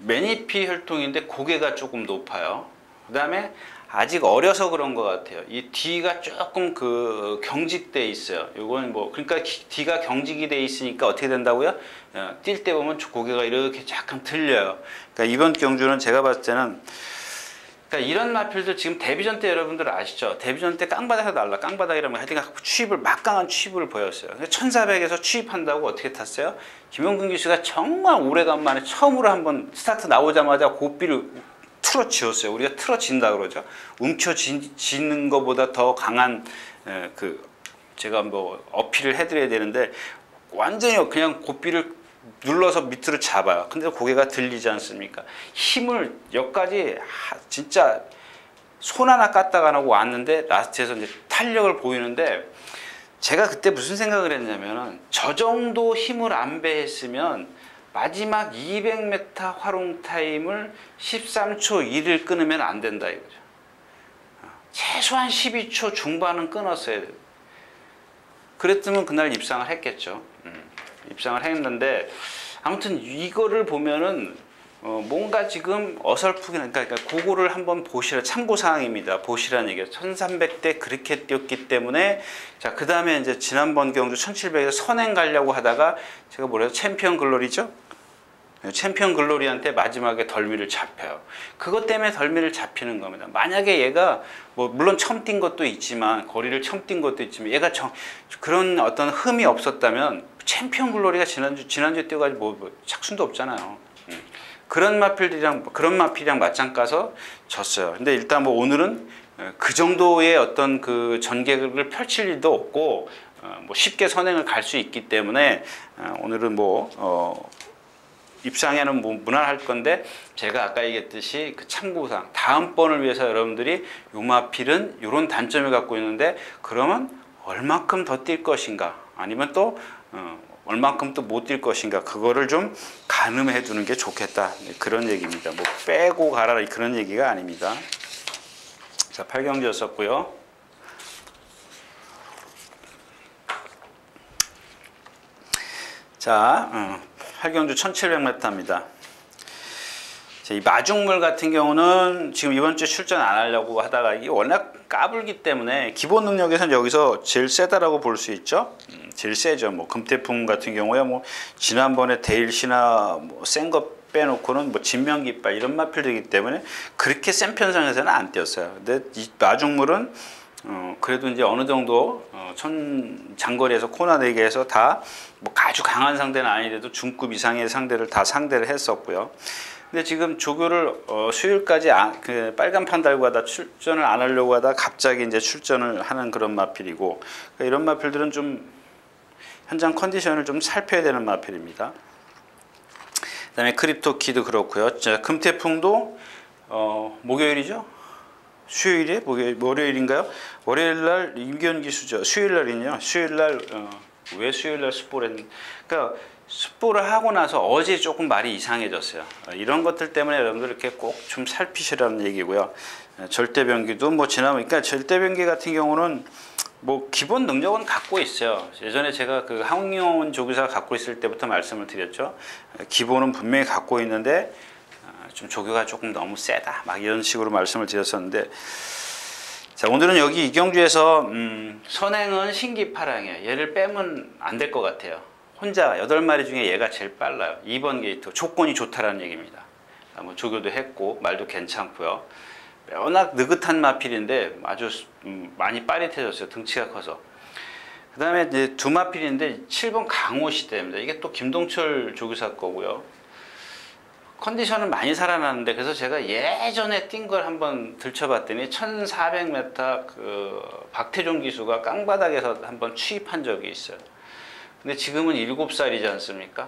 매니피 혈통인데 고개가 조금 높아요. 그 다음에 아직 어려서 그런 것 같아요. 이 뒤가 조금 경직돼 있어요. 요건 그러니까 뒤가 경직이 돼 있으니까 어떻게 된다고요? 뛸 때 보면 고개가 이렇게 약간 틀려요. 그러니까 이번 경주는 제가 봤을 때는, 그러니까 이런 마필들 지금 데뷔전 때 여러분들 아시죠? 데뷔전 때 깡바닥에서 날라, 깡바닥이라면 하여튼 막강한 취입을 보였어요. 1400에서 취입한다고 어떻게 탔어요? 김용근 기수가 정말 오래간만에 처음으로 한번 스타트 나오자마자 고삐를 틀어지었어요. 우리가 틀어진다 그러죠. 움켜쥐는 것보다 더 강한 제가 어필을 해드려야 되는데, 완전히 그냥 고삐를 눌러서 밑으로 잡아요. 근데 고개가 들리지 않습니까? 힘을 여기까지 진짜 손 하나 까딱 안 하고 왔는데 라스트에서 이제 탄력을 보이는데 제가 그때 무슨 생각을 했냐면은 저 정도 힘을 안 배했으면 마지막 200m 활용 타임을 13초 1을 끊으면 안 된다 이거죠. 최소한 12초 중반은 끊었어야 돼요. 그랬으면 그날 입상을 했겠죠. 입상을 했는데 아무튼 이거를 보면은 뭔가 지금 어설프게 그러니까 그거를 한번 보시라 참고사항입니다. 보시라는 얘기예요. 1300대 그렇게 뛰었기 때문에 자 그다음에 이제 지난번 경주 1700에서 선행 가려고 하다가 제가 뭐래요? 챔피언 글로리죠? 챔피언 글로리한테 마지막에 덜미를 잡혀요. 그것 때문에 덜미를 잡히는 겁니다. 만약에 얘가 뭐 물론 처음 뛴 것도 있지만 거리를 처음 뛴 것도 있지만 얘가 그런 어떤 흠이 없었다면 챔피언 글로리가 지난주에 뛰어가지고 뭐 착순도 없잖아요. 그런 마필이랑 맞짱 까서 졌어요. 근데 일단 뭐 오늘은 그 정도의 어떤 그 전개를 펼칠 일도 없고 뭐 쉽게 선행을 갈 수 있기 때문에 오늘은 뭐 입상에는 뭐 무난할 건데 제가 아까 얘기했듯이 그 참고사항 다음번을 위해서 여러분들이 요 마필은 이런 단점을 갖고 있는데 그러면 얼만큼 더 뛸 것인가 아니면 또 얼만큼 또 못 뛸 것인가 그거를 좀 가늠해 두는 게 좋겠다 그런 얘기입니다. 뭐 빼고 가라 그런 얘기가 아닙니다. 자 8경주였었고요. 자 8경주 1700m입니다. 이 마중물 같은 경우는 지금 이번 주에 출전 안 하려고 하다가 이게 워낙 까불기 때문에 기본 능력에서는 여기서 제일 세다라고 볼 수 있죠. 제일 세죠. 뭐 금태풍 같은 경우에 뭐 지난번에 데일시나 뭐 센 거 빼놓고는 뭐 진명깃발 이런 마필들이기 때문에 그렇게 센 편성에서는 안 뛰었어요. 근데 이 마중물은 그래도 이제 어느 정도 장거리에서 코나 4개에서 다 뭐 아주 강한 상대는 아니래도 중급 이상의 상대를 다 상대를 했었고요. 근데 지금 조교를 수요일까지 그 빨간판 달고 하다 출전을 안 하려고 하다 갑자기 이제 출전을 하는 그런 마필이고 그러니까 이런 마필들은 좀 현장 컨디션을 좀 살펴야 되는 마필입니다. 그다음에 크립토키도 그렇고요. 자, 금태풍도 목요일이죠? 수요일에 월요일인가요? 월요일날 임기현기수죠. 수요일날이요. 수요일날 왜 수요일날 습보를 했는데 그러니까 습보를 하고 나서 어제 조금 말이 이상해졌어요. 이런 것들 때문에 여러분들 이렇게 꼭 좀 살피시라는 얘기고요. 절대변기도 뭐 지나면 그러니까 절대변기 같은 경우는 뭐 기본 능력은 갖고 있어요. 예전에 제가 그 황용원 조교사가 갖고 있을 때부터 말씀을 드렸죠. 기본은 분명히 갖고 있는데 좀 조교가 조금 너무 세다 막 이런 식으로 말씀을 드렸었는데 자 오늘은 여기 이경주에서 선행은 신기파랑이에요. 얘를 빼면 안 될 것 같아요. 혼자 8마리 중에 얘가 제일 빨라요. 2번 게이트 조건이 좋다라는 얘기입니다. 뭐 조교도 했고 말도 괜찮고요. 워낙 느긋한 마필인데 아주 많이 빠릿해졌어요. 등치가 커서. 그 다음에 이제 두 마필인데 7번 강호시대입니다. 이게 또 김동철 조교사 거고요. 컨디션은 많이 살아났는데 그래서 제가 예전에 뛴 걸 한번 들춰봤더니 1400m 그 박태종 기수가 깡바닥에서 한번 취입한 적이 있어요. 근데 지금은 7살이지 않습니까?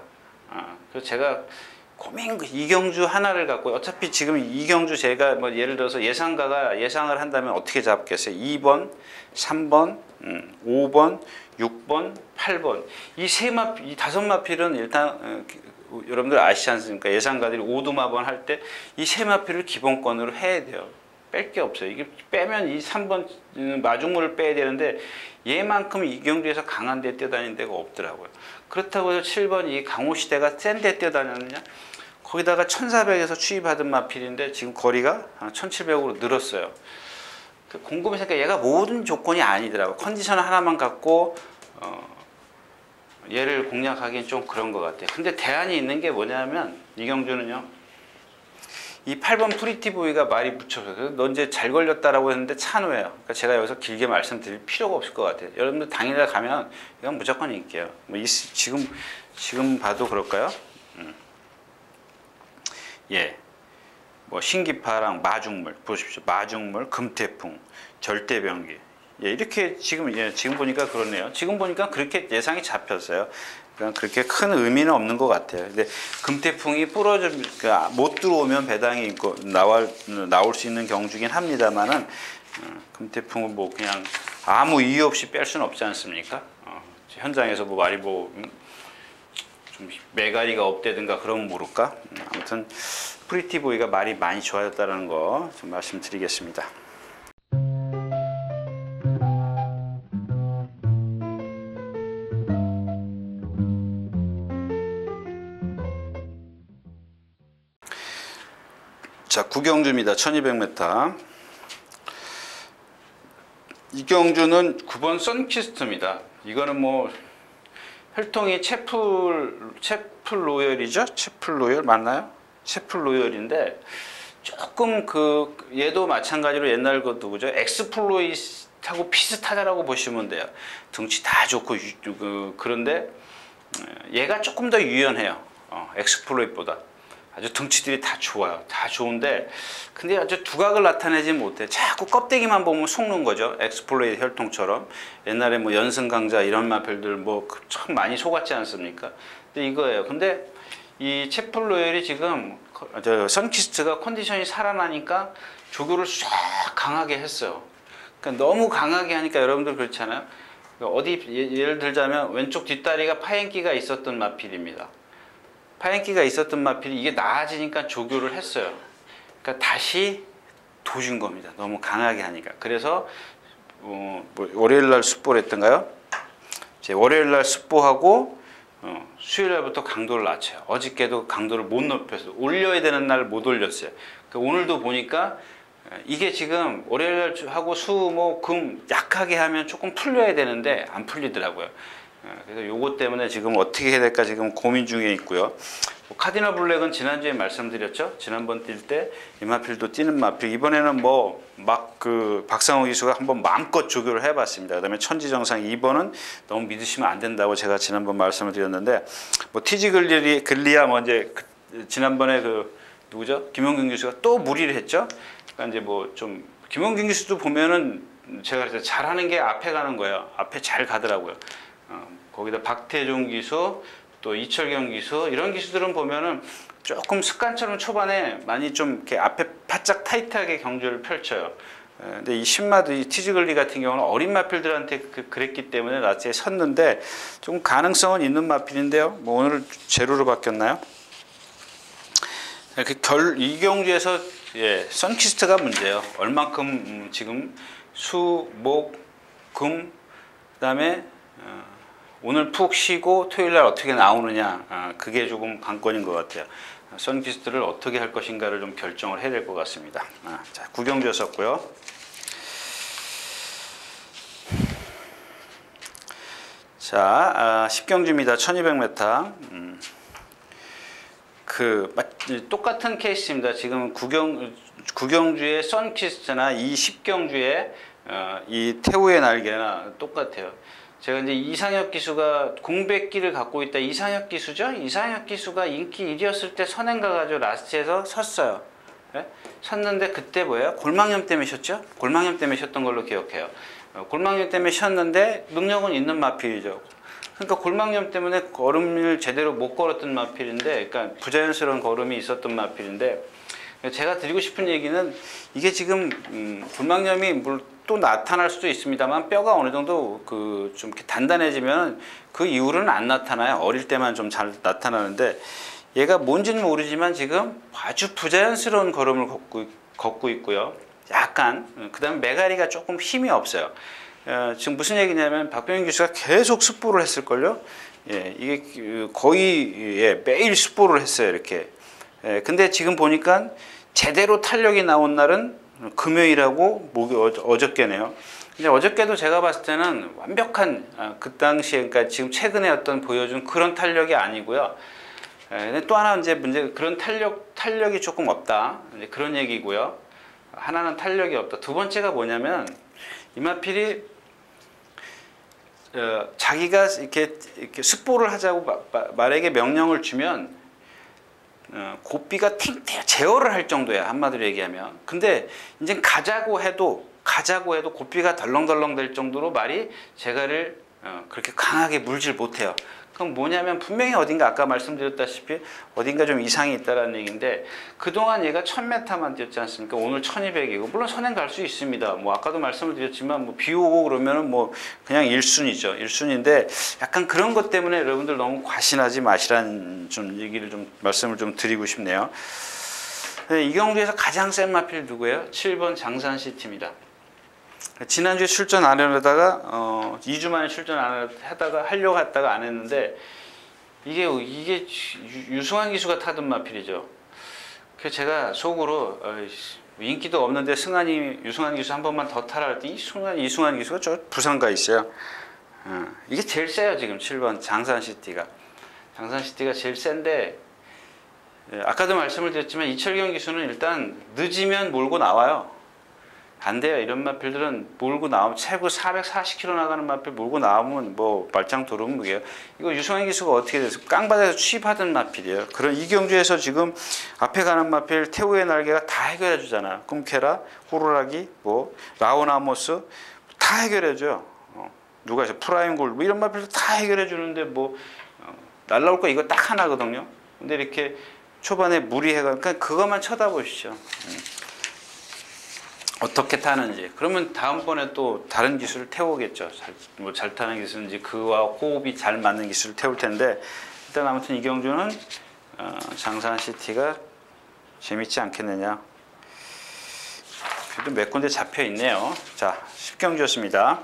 그래서 제가 고민 이경주 하나를 갖고 어차피 지금 이경주 제가 뭐 예를 들어서 예상가가 예상을 한다면 어떻게 잡겠어요? 2번, 3번, 5번, 6번, 8번 이 5마필은 일단 여러분들 아시지 않습니까? 예상가들이 오두마번 할 때 이 3마필을 기본권으로 해야 돼요. 뺄 게 없어요. 이게 빼면 이 3번 마중물을 빼야 되는데 얘만큼 이경주에서 강한 데 뛰어다니는 데가 없더라고요. 그렇다고 해서 7번 이 강호시대가 센 데 뛰어다녔느냐? 거기다가 1400에서 취입하던 마필인데 지금 거리가 1700으로 늘었어요. 궁금해서 얘가 모든 조건이 아니더라고요. 컨디션 하나만 갖고 얘를 공략하기엔 좀 그런 것 같아요. 근데 대안이 있는 게 뭐냐면 이경주는요. 이 8번 프리티보이가 말이 붙여서 너 이제 잘 걸렸다라고 했는데 찬우예요. 그러니까 제가 여기서 길게 말씀드릴 필요가 없을 것 같아요. 여러분들 당일날 가면 이건 무조건 인기예요. 뭐 지금 봐도 그럴까요? 예, 뭐 신기파랑 마중물 보십시오. 마중물, 금태풍, 절대변기. 예, 이렇게 지금 보니까 그렇네요. 지금 보니까 그렇게 예상이 잡혔어요. 그러니까 그렇게 큰 의미는 없는 것 같아요. 근데 금태풍이 부러져 그러니까 못 들어오면 배당이 있고 나올 수 있는 경주긴 합니다만은 금태풍은 뭐 그냥 아무 이유 없이 뺄 수는 없지 않습니까? 현장에서 뭐 말이 좀 매가리가 없대든가 그러면 모를까? 아무튼 프리티보이가 말이 많이 좋아졌다는 거 좀 말씀드리겠습니다. 자, 구경주입니다. 1200m. 이 경주는 9번 선키스트입니다. 이거는 뭐 혈통이 채플 로열이죠? 채플 로열 맞나요? 채플 로열인데 조금 얘도 마찬가지로 옛날 그 누구죠? 엑스플로이트하고 비슷하다라고 보시면 돼요. 등치 다 좋고 그런데 얘가 조금 더 유연해요. 엑스플로이트보다. 아주 등치들이 다 좋아요. 다 좋은데 근데 아주 두각을 나타내지 못해. 자꾸 껍데기만 보면 속는 거죠. 엑스플로이트 혈통처럼. 옛날에 뭐 연승강자 이런 마필들 뭐 참 많이 속았지 않습니까? 근데 이거예요. 근데 이 채플로열이 지금 선키스트가 컨디션이 살아나니까 조교를 쫙 강하게 했어요. 그러니까 너무 강하게 하니까 여러분들 그렇잖아요. 예를 들자면 왼쪽 뒷다리가 파행기가 있었던 마필입니다. 파행기가 있었던 마필이 이게 나아지니까 조교를 했어요. 그러니까 다시 도준 겁니다. 너무 강하게 하니까. 그래서 뭐 월요일날 습보를 했던가요? 월요일날 습보하고 수요일날부터 강도를 낮춰요. 어저께도 강도를 못 높였어요. 올려야 되는 날 못 올렸어요. 그러니까 오늘도 보니까 이게 지금 월요일 하고 수, 목, 금 약하게 하면 조금 풀려야 되는데 안 풀리더라고요. 그래서 요것 때문에 지금 어떻게 해야 될까 지금 고민 중에 있고요. 카디널 블랙은 지난주에 말씀드렸죠. 지난번 뛸 때 이마필도 뛰는 마필. 이번에는 뭐 막 박상호 기수가 한번 마음껏 조교를 해봤습니다. 그다음에 천지정상 2번은 너무 믿으시면 안 된다고 제가 지난번 말씀을 드렸는데 뭐 티지 글리아 뭐 이제 지난번에 누구죠? 김용균 기수가 또 무리를 했죠. 그러니까 이제 뭐 좀 김용균 기수도 보면은 제가 그래서 잘하는 게 앞에 가는 거예요. 앞에 잘 가더라고요. 거기다 박태종 기수, 또 이철경 기수 이런 기수들은 보면은 조금 습관처럼 초반에 많이 좀 이렇게 앞에 바짝 타이트하게 경주를 펼쳐요. 근데 이 신마드 이 티즈글리 같은 경우는 어린 마필들한테 그랬기 때문에 라스트에 섰는데 좀 가능성은 있는 마필인데요. 뭐 오늘 제로로 바뀌었나요? 이 경주에서 선키스트가 문제예요. 얼만큼 지금 수, 목, 금 그다음에 오늘 푹 쉬고 토요일날 어떻게 나오느냐 그게 조금 관건인 것 같아요. 선키스트를 어떻게 할 것인가를 좀 결정을 해야 될 것 같습니다. 자, 구경주였었고요. 자, 10경주입니다. 1200m. 똑같은 케이스입니다. 지금 구경주의 선키스트나 이 10경주의 이 태우의 날개나 똑같아요. 제가 이제 이상혁 기수가 공백기를 갖고 있다. 이상혁 기수죠? 이상혁 기수가 인기 1위였을 때 선행가 가지고 라스트에서 섰어요. 네? 섰는데 그때 뭐예요? 골망염 때문에 셨죠? 골망염 때문에 셨던 걸로 기억해요. 골망염 때문에 셨는데 능력은 있는 마필이죠. 그러니까 골망염 때문에 걸음을 제대로 못 걸었던 마필인데, 그러니까 부자연스러운 걸음이 있었던 마필인데, 제가 드리고 싶은 얘기는 이게 지금 골망염이 또 나타날 수도 있습니다만 뼈가 어느 정도 좀 이렇게 단단해지면 그 이후로는 안 나타나요. 어릴 때만 좀 잘 나타나는데 얘가 뭔지는 모르지만 지금 아주 부자연스러운 걸음을 걷고 있고요. 약간 그다음에 메가리가 조금 힘이 없어요. 지금 무슨 얘기냐면 박병인 교수가 계속 습보를 했을걸요. 이게 거의 매일 습보를 했어요. 이렇게. 근데 지금 보니까 제대로 탄력이 나온 날은 금요일하고 어저께네요. 근데 어저께도 제가 봤을 때는 완벽한 그 당시에 그러니까 지금 최근에 어떤 보여준 그런 탄력이 아니고요. 근데 또 하나 이제 문제 그런 탄력이 조금 없다. 이제 그런 얘기고요. 하나는 탄력이 없다. 두 번째가 뭐냐면 이마필이 자기가 이렇게 습보를 하자고 말에게 명령을 주면 고삐가 제어를 할 정도야. 한마디로 얘기하면. 근데 이제 가자고 해도 고삐가 덜렁덜렁 될 정도로 말이 제가를 그렇게 강하게 물질 못해요. 그럼 뭐냐면 분명히 어딘가 아까 말씀드렸다시피 어딘가 좀 이상이 있다라는 얘기인데 그동안 얘가 1000m만 뛰었지 않습니까? 오늘 1200이고 물론 선행 갈 수 있습니다. 뭐 아까도 말씀을 드렸지만 뭐 비 오고 그러면은 뭐 그냥 1순위죠. 1순위인데 약간 그런 것 때문에 여러분들 너무 과신하지 마시라는 좀 얘기를 좀 말씀을 좀 드리고 싶네요. 이 경주에서 가장 센 마필 누구예요? 7번 장산시티입니다. 지난주에 출전 안 하려다가 2주 만에 출전 안 하다가 하려고 했다가 안 했는데 이게 유승환 기수가 타던 마필이죠. 그래서 제가 속으로 인기도 없는데 유승환 기수 한 번만 더 타라 할 때 이승환 기수가 저 부산 가 있어요. 이게 제일 세요 지금 7번 장산시티가. 장산시티가 제일 센데 아까도 말씀을 드렸지만 이철경 기수는 일단 늦으면 몰고 나와요. 안 돼요. 이런 마필들은 몰고 나오면 최고 440km 나가는 마필 몰고 나오면 뭐 말짱 도루묵이에요. 이거 유승환 기수가 어떻게 돼서 깡바닥에서 취입하던 마필이에요. 그런 이 경주에서 지금 앞에 가는 마필 태우의 날개가 다 해결해 주잖아. 꿈케라, 호루라기, 뭐 라오나모스 다 해결해 줘요. 누가 있어? 프라임 골드 뭐 이런 마필도 다 해결해 주는데 뭐 날라올 거 이거 딱 하나거든요. 근데 이렇게 초반에 무리해가 그냥 그것만 쳐다보시죠. 어떻게 타는지. 그러면 다음번에 또 다른 기술을 태우겠죠. 잘 타는 기술인지 그와 호흡이 잘 맞는 기술을 태울 텐데 일단 아무튼 이 경주는 장산시티가 재밌지 않겠느냐. 그래도 몇 군데 잡혀 있네요. 자, 10경주였습니다.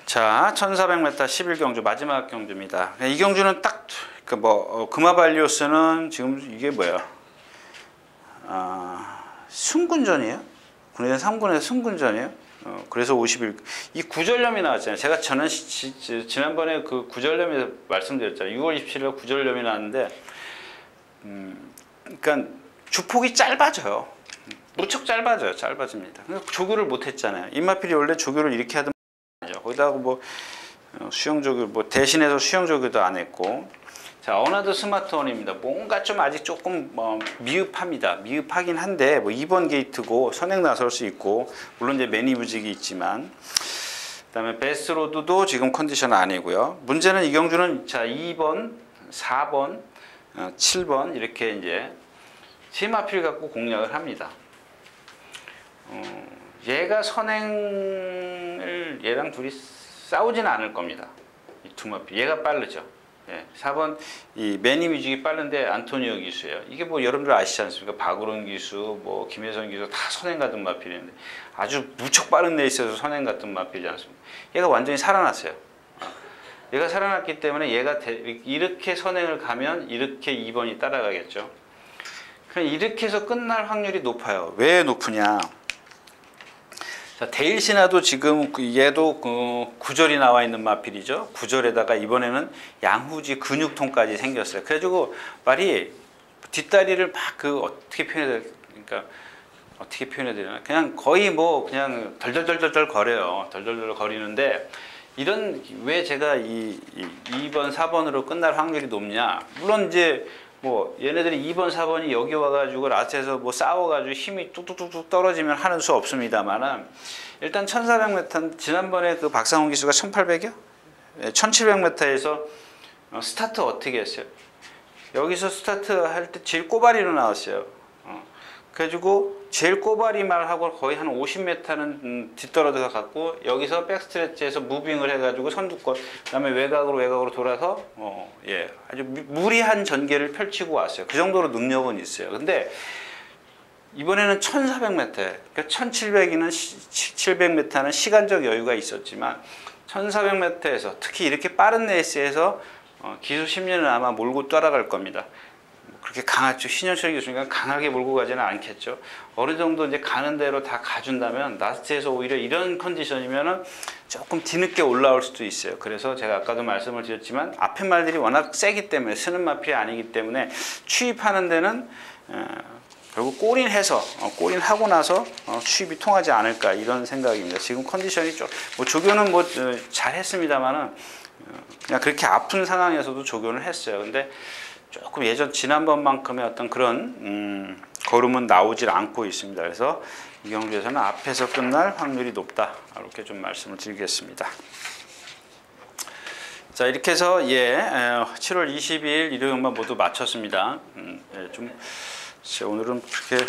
자, 1400m 11경주 마지막 경주입니다. 이 경주는 딱 금화발리오스는 지금 이게 뭐야? 승군전이에요? 군의전 3군에서 승군전이에요? 그래서 51. 이 구절염이 나왔잖아요. 제가 지난번에 그 구절염에서 말씀드렸잖아요. 6월 27일 구절염이 나왔는데, 그러니까 주폭이 짧아져요. 무척 짧아집니다. 조교를 못했잖아요. 임마필이 원래 조교를 이렇게 하던. 거기다가 뭐 수영 조교 뭐 대신해서 수영 조교도 안 했고. 자, 어나더 스마트원입니다. 뭔가 좀 아직 조금 미흡합니다. 미흡하긴 한데 뭐 2번 게이트고 선행 나설 수 있고 물론 이제 매니브직이 있지만 그다음에 베스로드도 지금 컨디션 아니고요. 문제는 이 경주는 자 2번, 4번, 7번 이렇게 이제 세 마필 갖고 공략을 합니다. 얘가 선행을 얘랑 둘이 싸우지는 않을 겁니다. 이 두 마필. 얘가 빠르죠. 예, 4번 이 매니뮤직이 빠른데 안토니오 기수예요. 이게 뭐 여러분들 아시지 않습니까? 박우른 기수, 뭐 김혜선 기수 다 선행 같은 마필인데 아주 무척 빠른 레이스에서 선행 같은 마필이지 않습니까? 얘가 완전히 살아났어요. 얘가 살아났기 때문에 얘가 이렇게 선행을 가면 이렇게 2번이 따라가겠죠. 그럼 이렇게 해서 끝날 확률이 높아요. 왜 높으냐? 자, 데일시나도 지금 얘도 구절이 나와 있는 마필이죠. 구절에다가 이번에는 양후지 근육통까지 생겼어요. 그래가지고 말이 뒷다리를 막 어떻게 표현해야 그러니까 어떻게 표현해야 되나? 그냥 거의 뭐 그냥 덜덜덜덜 거려요. 덜덜덜 거리는데 이런 왜 제가 이 2번, 4번으로 끝날 확률이 높냐? 물론 이제 뭐 얘네들이 2번, 4번이 여기 와가지고 라스트에서 뭐 싸워가지고 힘이 뚝뚝뚝뚝 떨어지면 하는 수 없습니다만은 일단 1400m 지난번에 그 박상훈 기수가 1800이요? 1700m에서 스타트 어떻게 했어요? 여기서 스타트 할 때 제일 꼬바리로 나왔어요. 그래가지고 제일 꼬바리 말하고 거의 한 50m는 뒤떨어져서 갔고 여기서 백스트레치에서 무빙을 해가지고 선두권 그다음에 외곽으로 돌아서 예 아주 무리한 전개를 펼치고 왔어요. 그 정도로 능력은 있어요. 근데 이번에는 1400m, 그러니까 1700이는 700m는 시간적 여유가 있었지만 1400m에서 특히 이렇게 빠른 레이스에서 기수 심리는 아마 몰고 따라갈 겁니다. 그렇게 강하죠. 신현철 교수니까 강하게 몰고 가지는 않겠죠. 어느 정도 이제 가는 대로 다 가준다면 라스트에서 오히려 이런 컨디션이면은 조금 뒤늦게 올라올 수도 있어요. 그래서 제가 아까도 말씀을 드렸지만 앞에 말들이 워낙 세기 때문에 쓰는 마필이 아니기 때문에 취입하는 데는 결국 골인하고 나서 취입이 통하지 않을까 이런 생각입니다. 지금 컨디션이 좀 뭐 조교는 뭐 잘했습니다만은 그냥 그렇게 아픈 상황에서도 조교를 했어요. 근데 조금 예전 지난번만큼의 어떤 그런 걸음은 나오질 않고 있습니다. 그래서 이 경주에서는 앞에서 끝날 확률이 높다. 이렇게 좀 말씀을 드리겠습니다. 자, 이렇게 해서 7월 22일 일요 양반 모두 마쳤습니다. 오늘은 그렇게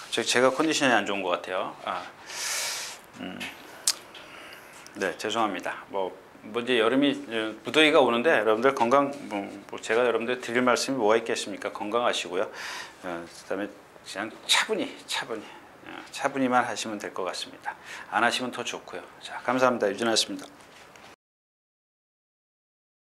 갑자기 제가 컨디션이 안 좋은 것 같아요. 네, 죄송합니다. 뭐 이제 여름이 무더위가 오는데 여러분들 건강 제가 여러분들 드릴 말씀이 뭐가 있겠습니까? 건강하시고요. 그다음에 그냥 차분히만 하시면 될 것 같습니다. 안 하시면 더 좋고요. 자, 감사합니다. 유진아였습니다.